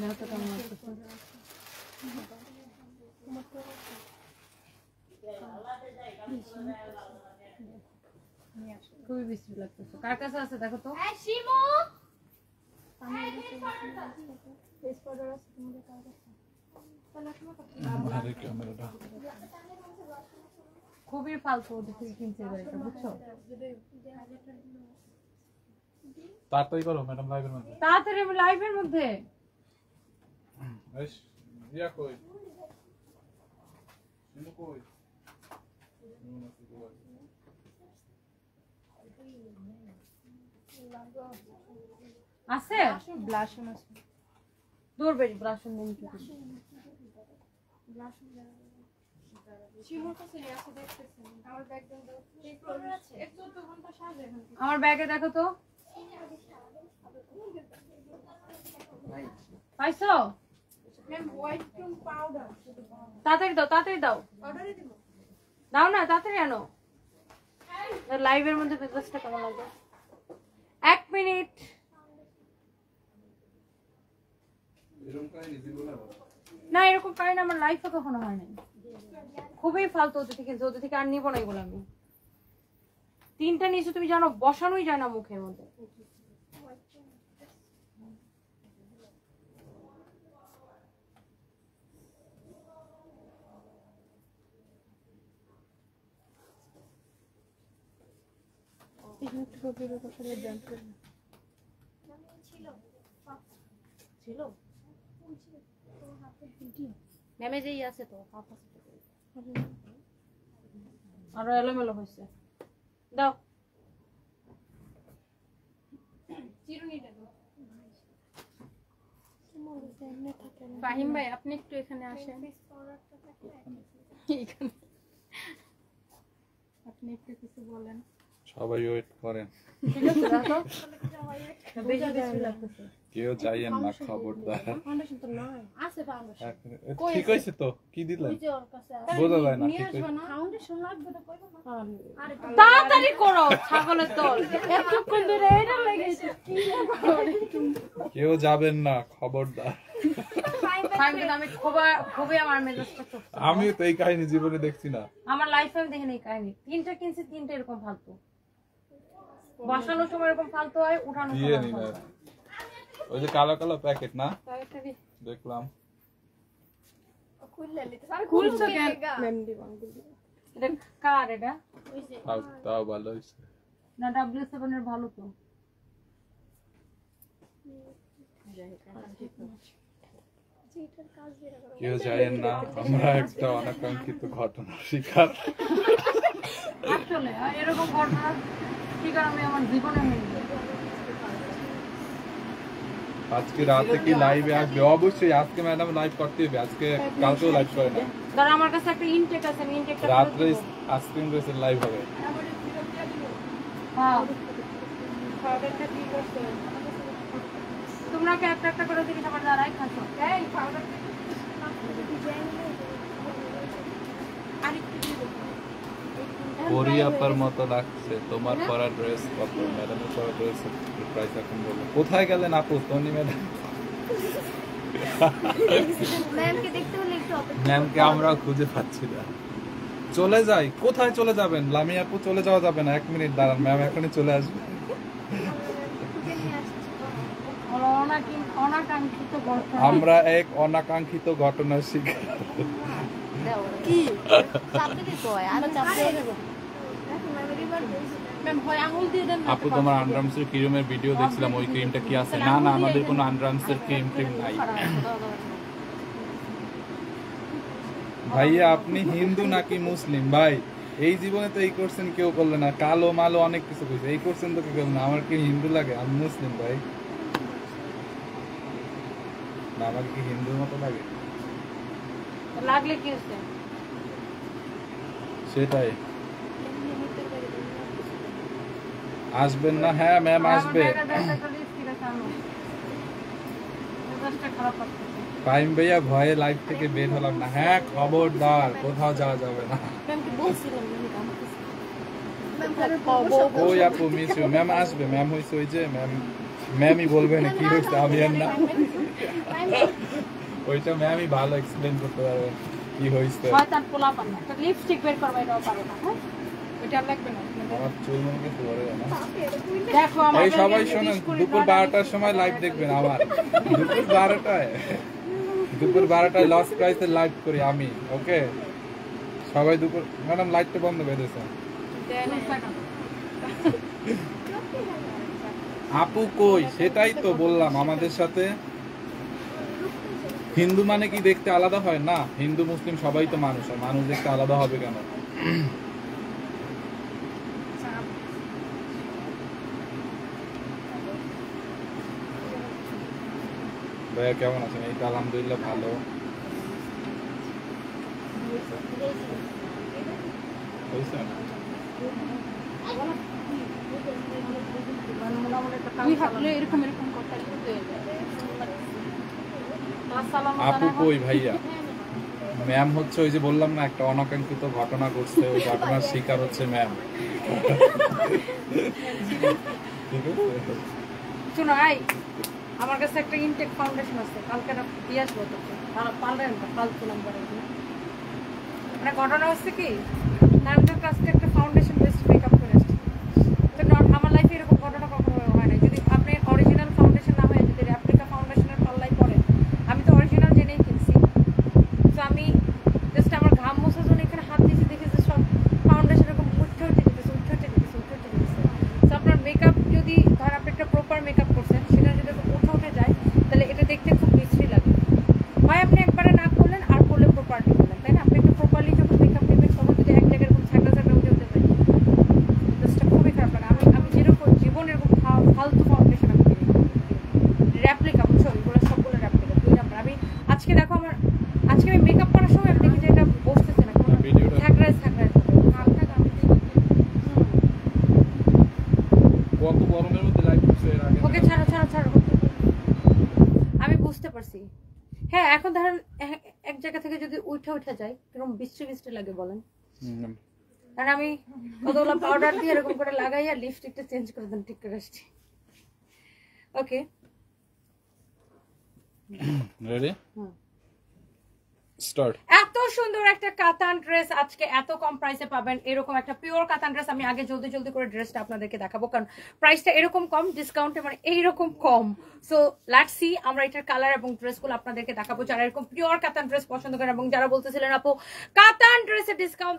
দেখো তো কেমন লাগতেছে। খুবই বৃষ্টি লাগতেছে। কার কাছে আছে দেখো তো। আরে ক্যামেরাটা খুবই ফালতু ওদের থেকে কিনছে এবার এটা, বুঝছো? তাড়াতাড়ি করো ম্যাডাম লাইভের মধ্যে। তাড়াতাড়ি লাইভের মধ্যে। এস ইয়া কই নিমু কই আছে ব্লাশন আছে, দূর বেরি ব্লাশন নেই কি আমার ব্যাগে দেখো তো, পাইছো? তাড়াতাড়ি দাও, তাড়াতাড়ি দাও, দাও না, তাড়াতাড়ি আনো। লাইভের মধ্যে মেসেজটা কেমন লাগবে? 1 মিনিট। না এরকম কাহিনী আমার লাইফে কখনো হয় নাই। খুবই ফালতু ওদের থেকে, ওদের থেকে আর নিবো না এগুলো আমি। 3টা নিয়েছো তুমি জানো, বসানোই যায় না মুখের মধ্যে। ছিল ম্যামেজেই আছে তো, আরো এলোমেলো হয়েছে। দাও ফাহিম ভাই আপনি একটু এখানে আসেন, আপনি একটু কিছু বলেন। সবাই ওয়েট করেন, ঠিক আছে রাখো, বেশি বেশি লাগতেছে। কেউ যাইয়েন না, খবরদার। ফাউন্ডেশন তো নয়, আছে ফাউন্ডেশন। ঠিক হইছে তো, কি দিলেন বোঝা যায় না। ঠিক হইছে, ফাউন্ডেশন লাগবে তো কইবো না। তাড়াতাড়ি করো ছাগলের দল, এতক্ষণ ধরে এটা লেগেছে। কেউ যাবেন না, খবরদার। আমি খুবই আমার মেজাজটা চলছে। আমি তো এই কাহিনী জীবনে দেখছি না, আমার লাইফে আমি দেখিনি এই কাহিনী। 3টা কিনছি, 3টা এরকম ফালতু। বসানোর সময় এরকম ফালতু হয়, উঠানোর দিয়ে সময় নি না। ফালতু। ওই যে কালো কালো প্যাকেট না, দেখলাম। খুলছো কেন? এটা কার এটা? তাও ভালো হয়েছে। না W7 এর ভালো তো। কেউ যাইয়েন না, আমরা একটা অনাকাঙ্ক্ষিত ঘটনার শিকার। আসলে এরকম ঘটনার শিকার আমি আমার জীবনে হইনি। আজকে রাতে কি লাইভে আসবে? অবশ্যই আজকে ম্যাডাম লাইভ করতে হবে, আজকে কালকেও লাইভ করে না। ধর আমার কাছে একটা ইনটেক আছে, আমি ইনটেকটা রাত্রে আইসক্রিম রেসের লাইভ হবে। হ্যাঁ তোমরা কি একটা একটা করে দিবি, আমার দাঁড়াই খাচ্ছ। এই পাউডার কোরিয়াপার মতো লাগছে তোমার পরা ড্রেস। কত ম্যাডামের পরা ড্রেস প্রাইস এখন বলো। কোথায় গেলেন আপু? তনি ম্যাডাম, ম্যামকে আমরা খুঁজে পাচ্ছি না। চলে যাই, কোথায় চলে যাবেন? লামি আপু চলে যাওয়া যাবে না, 1 মিনিট দাঁড়ান, ম্যাম এখনই চলে আসবে। অনাকাঙ্ক্ষিত ঘটনা। আমরা এক অনাকাঙ্ক্ষিত ঘটনার শিকার। কি আপু তোমার আন্ডারআর্মসের ক্রিমের ভিডিও দেখছিলাম, ওই ক্রিমটা কি আছে? না না, আমাদের কোনো আন্ডারআর্মসের ক্রিম নাই। ভাইয়া আপনি হিন্দু নাকি মুসলিম? ভাই এই জীবনে তো এই কোশ্চেন কেউ করলে না, কালো মালো অনেক কিছু কইছে, এই কোশ্চেন তো কেউ করবে না। আমার কি হিন্দু লাগে? আমি মুসলিম ভাই। না আমার কি হিন্দুর মতো লাগে? লাগলে কি হচ্ছে? সেটাই। আসবেন না? হ্যাঁ ম্যাম আসবে। টাইম ভাইয়া ভয়ে লাইভ থেকে বের হলাম না। হ্যাঁ খবরদার, কোথাও যাওয়া যাবে না। ওই আপু মিস ইউ। ম্যাম আসবে, ম্যাম হইছে ওই যে ম্যাম, ম্যামই বলবে না কি হইছে, আমি আর না। ওইটা ম্যামই ভালো এক্সপ্লেইন করতে পারবে কি হইছে। হয় তার পোলা পান না, লিপস্টিক বের করবে, এটাও পারো না। হ্যাঁ ওইটা লাগবে না। আমার চুল মনে কিছু করে না। দেখো আমার এই সবাই শোনেন, দুপুর 12টার সময় লাইভ দেখবেন আমার। দুপুর 12টায় লস প্রাইসে লাইভ করি আমি, ওকে? সবাই দুপুর, ম্যাডাম লাইটটা বন্ধ করে দিয়েছে। আপু কই? সেটাই তো বললাম, আমাদের সাথে হিন্দু মানে কি দেখতে আলাদা হয় না? হিন্দু মুসলিম সবাই তো মানুষ, আর মানুষ দেখতে আলাদা হবে কেন? ভাইয়া কেমন আছেন? এই তো আলহামদুলিল্লাহ ভালো। হয়েছে? আপু কই ভাইয়া? ম্যাম হচ্ছে ওই যে বললাম না, একটা অনাকাঙ্ক্ষিত ঘটনা ঘটছে, ওই ঘটনার শিকার হচ্ছে ম্যাম। ঠিক আছে? শোনো, আমার কাছে একটা ইনটেক ফাউন্ডেশন আছে, কালকে দিয়ে আসবো তোকে। পারলেন না, ফালতু নাম্বার। মানে ঘটনা হচ্ছে কি, নামটার কাছে একটা ফাউন্ডেশন বেস্ট মেকআপ করে আসছে। তো আমার লাইফে এরকম ঘটনা কখনো হয় না। যদি আপনি অরিজিনাল ফাউন্ডেশন না হয়ে যদি রেপ্লিকা ফাউন্ডেশনের পাল্লাই পড়েন, আমি তো অরিজিনাল জেনেই কিনছি। তো আমি জাস্ট আমার ঘাম মোছার জন্য এখানে হাত দিয়েছি, দেখে যে সব ফাউন্ডেশন এরকম উঠে যেতেছে। তো আপনার মেকআপ যদি ধর আপনি একটা প্রপার মেকআপ করছেন, সেটা যদি উঠে যায়, তাহলে এটা দেখতে খুব বিশ্রী লাগে। হয় আপনি একবারে না করলেন, আর করলে প্রপারলি করলেন, তাই না? আপনি একটু প্রপারলি যখন মেকআপ নেবেন, তখন যদি এক জায়গায় এরকম ছাগড়া উঠে যেতে পারে, জাস্টটা খুবই খারাপ লাগে। আমি যেরকম জীবন এরকম ফালতু ফাউন্ডেশন আমি রেপ্লিকা, বুঝছো, এগুলো সবগুলো রেপ্লিকা। 2 নাম্বার। আমি আজকে দেখো আজকে আমি মেকআপ করার সময় আমি দেখি যে এটা বসতেছে না, ছাগড়ায় কত গরমের মধ্যে লাইভ করছে এর আগে। ওকে, ছাড়ো। আমি বুঝতে পারছি। হ্যাঁ, এখন ধরেন এক জায়গা থেকে যদি উঠে যায়, এরকম বিশ্রী লাগে বলেন। আর আমি কতগুলো পাউডার দিয়ে এরকম করে লাগাইয়া লিপস্টিকটা চেঞ্জ করে দেন, ঠিক করে আসছি। ওকে, রেডি? স্টার্ট। এত সুন্দর একটা কাতান ড্রেস আজকে এত কম প্রাইসে পাবেন। এরকম একটা পিওর কাতান ড্রেস আমি আগে জলদি করে ড্রেসটা আপনাদেরকে দেখাবো, কারণ প্রাইসটা এরকম কম, ডিসকাউন্টে মানে এইরকম কম। সো লেটস সি, আমরা এটার কালার এবং ড্রেসগুলো আপনাদেরকে দেখাবো। যারা এরকম পিওর কাতান ড্রেস পছন্দ করেন এবং যারা বলতেছিলেন আপু কাতান ড্রেসে ডিসকাউন্ট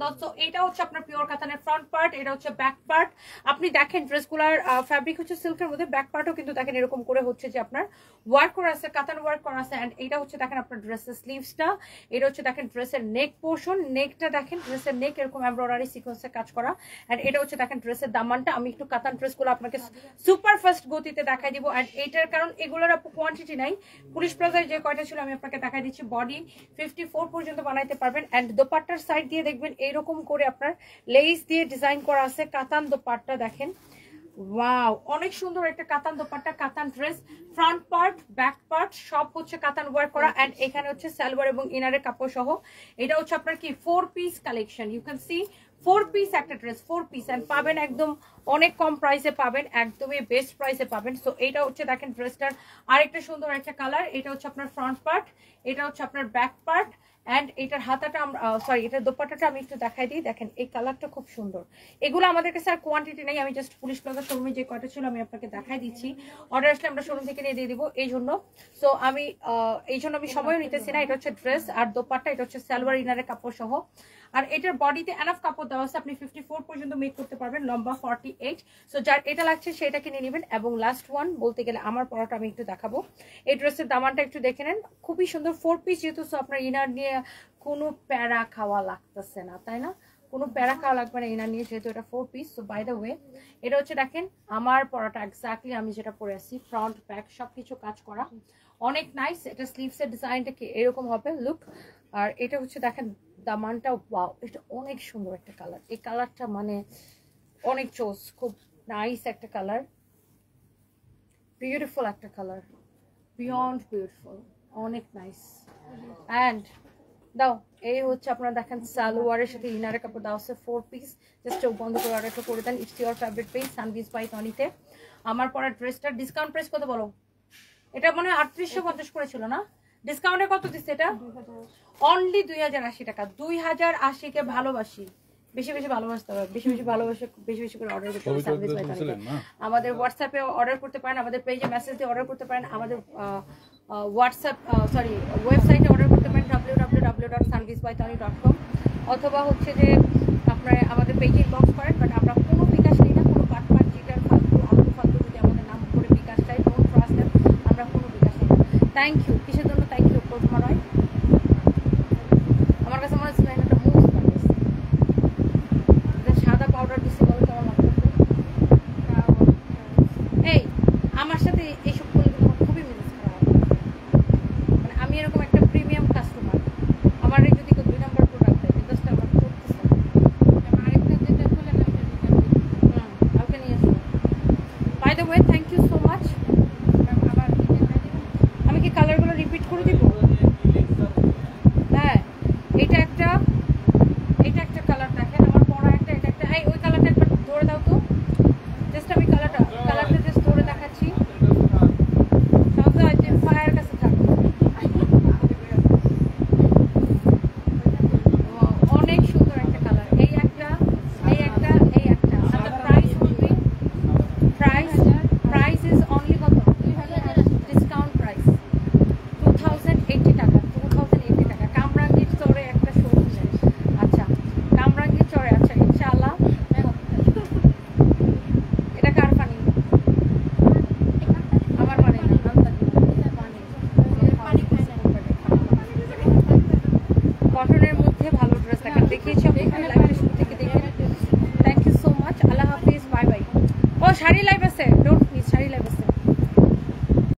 দাও, সো এটা হচ্ছে আপনার পিওর কাতানের ফ্রন্ট পার্ট, এটা হচ্ছে ব্যাক পার্ট। আপনি দেখেন ড্রেসগুলোর ফ্যাব্রিক হচ্ছে সিল্কের মধ্যে, ব্যাক পার্টও কিন্তু দেখেন এরকম করে হচ্ছে যে আপনার ওয়ার্ক করা আছে, কাতান ওয়ার্ক করা আছে। এন্ড এটা হচ্ছে দেখেন আপনার ড্রেসের স্লিভসটা, এটা হচ্ছে দেখেন ড্রেসের নেক পোর্শন, নেকটা দেখেন, ড্রেসের নেক এরকম এমব্রয়ডারি সিকোয়েন্সে কাজ করা। এন্ড এটা হচ্ছে দেখেন ড্রেসের দামানটা। আমি একটু কাতান ড্রেসগুলো আপনাকে সুপার ফাস্ট গতিতে দেখাই দিব। এন্ড এটার কারণ এগুলোর আপু কোয়ান্টিটি নাই, পুলিশ প্লাজায় যে কয়টা ছিল আমি আপনাকে দেখাই দিচ্ছি। বডি 54 পর্যন্ত বানাইতে পারবেন। এন্ড দোপাট্টার সাইড দিয়ে দেখবেন এইরকম করে আপনার লেস দিয়ে ডিজাইন করা আছে। কাতান দোপাট্টা দেখেন, ওয়াও, অনেক সুন্দর একটা কাতান দোপাট্টা, কাতান dress. Front part, back part সব হচ্ছে কাতান ওয়ার্ক করা। এন্ড এখানে হচ্ছে সালোয়ার এবং ইনারের কাপড় সহ। এটা হচ্ছে আপনার কি 4 piece collection. You can see 4 piece একটা ড্রেস, 4 পিস। এন্ড পাবেন একদম অনেক কম প্রাইসে পাবেন, একদমই বেস্ট প্রাইসে পাবেন। সো এটা হচ্ছে দেখেন ড্রেসটার আরেকটা সুন্দর একটা কালার। এটা হচ্ছে আপনার ফ্রন্ট পার্ট, এটা হচ্ছে আপনার ব্যাক পার্ট। এন্ড এটার হাতাটা এটার দোপাট্টাটা আমি একটু দেখাই দিই। দেখেন এই কালারটা খুব সুন্দর। এগুলো আমাদের কাছে আর কোয়ান্টিটি নেই, আমি জাস্ট পুলিশ প্লাজা শোরুমে যে কয়টা ছিল আমি আপনাকে দেখাই দিচ্ছি। অর্ডার আসলে আমরা শোরুম থেকে নিয়ে দিয়ে দিব এই জন্য। সো আমি সময়ও নিতেছি না। এটা হচ্ছে ড্রেস আর দোপাট্টা, এটা হচ্ছে সালোয়ার ইনারের কাপড় সহ। আর এটার বডিতে এনাফ কাপড় দেওয়া আছে, আপনি 54 পর্যন্ত মেক করতে পারবেন, লম্বা 48। সো যার এটা লাগছে সেটা কিনে নেবেন। এবং লাস্ট ওয়ান বলতে গেলে আমার পরাটা আমি একটু দেখাবো। এই ড্রেসের দামানটা একটু দেখে নেন, খুবই সুন্দর 4 পিস যেহেতু, সো আপনার ইনার নিয়ে কোনো প্যারা খাওয়া লাগতেছে না, তাই না? কোনো প্যারা খাওয়া লাগবে না ইনার নিয়ে, যেহেতু এটা 4 piece. So by the way, এটা হচ্ছে দেখেন আমার পরাটা এক্স্যাক্টলি আমি যেটা পরে আছি, ফ্রন্ট ব্যাক সবকিছু কাজ করা, অনেক নাইস। এটা স্লিভসের ডিজাইনটা কি এরকম হবে লুক। আর এটা হচ্ছে দেখেন দামানটা, ওয়াও, এটা অনেক সুন্দর একটা কালার। এই কালারটা মানে অনেক চোস, খুব নাইস একটা কালার, বিউটিফুল একটা কালার, বিয়ন্ড বিউটিফুল, অনেক নাইস। অ্যান্ড দাও, এই হচ্ছে আপনারা দেখেন সালোয়ারের সাথে ইনারের কাপড় দেওয়া আছে 4 পিস। জাস্ট চোখ বন্ধ করে অর্ডারটা করে দেন। It's your favourite page Sanvis by তনিতে। আমার পরা ড্রেসটার ডিসকাউন্ট প্রাইস কত বলো? এটা মনে হয় 3850 করেছিল না? ডিসকাউন্টে কত দিচ্ছে এটা? অনলি 2080 টাকা। 2080 কে ভালোবাসি, বেশি বেশি ভালোবাসতে হবে, বেশি বেশি ভালোবাসে, বেশি বেশি করে অর্ডার করতে হবে। ছবি সার্ভিস বাই তুলছিলেন তানিকা। না? আমাদের হোয়াটসঅ্যাপে অর্ডার করতে পারেন, আমাদের পেজে মেসেজ দিয়ে অর্ডার করতে পারেন, আমাদের হোয়াটসঅ্যাপ ওয়েবসাইটে অর্ডার করতে পারেন www.sunvisbytani.com, অথবা হচ্ছে যে আপনারা আমাদের পেজে ইনবক্স করেন। বাট আমরা কোনো বিকাশ নিই না, কোনো পাট জিটার ফালতু আলতু ফালতু যদি আমাদের নাম করে বিকাশ চাই, ডোন্ট ট্রাস্ট দেন, আমরা কোনো বিকাশ নিই না। Thank you. কিসের জন্য থ্যাংক ইউ? প্রথমা নয়, আমার কাছে মনে হচ্ছে একটা মুভ লাগছে, সাদা পাউডার দিচ্ছে বলে কেমন লাগতেছে। এই আমার সাথে এইসব করলে কিন্তু আমার খুবই মেজাজ খারাপ। মানে আমি এরকম একটা প্রিমিয়াম কাস্টমার, আমার যদি কেউ 2 নাম্বার প্রোডাক্ট দেয় মেজাজটা আমার করতেছে। আরেকটা যেটা খুলে না কালকে নিয়ে আসবো। By the way, thank you so much. আবার আমি কি কালারগুলো রিপিট করে দিব? হ্যাঁ, এটা একটা কালার দেখেন, আমার পরা একটা, এটা একটা। এই ওই কালারটা একবার ধরে দাও তো, জাস্ট আমি কালারটা জাস্ট ধরে দেখাচ্ছি। সহজে ফায়ার কাছে থাক। অনেক সুন্দর একটা কালার। এই একটা। আর price will be price is only কত? ডিসকাউন্ট প্রাইস 2080 টাকা। 2080 টাকা। কামরাঙ্গীর চরে একটা শোরুম। আচ্ছা, কামরাঙ্গীর চরে। আচ্ছা, ইনশাআল্লাহ। এটা কার পানি? আমার পানি না, কটনের মধ্যে ভালো ড্রেস দেখিয়েছি আপনাদের লাইভে শুরু থেকে দেখেন। Thank you so much. আল্লাহ হাফিজ, বাই বাই। ও শাড়ি লাইভ আছে।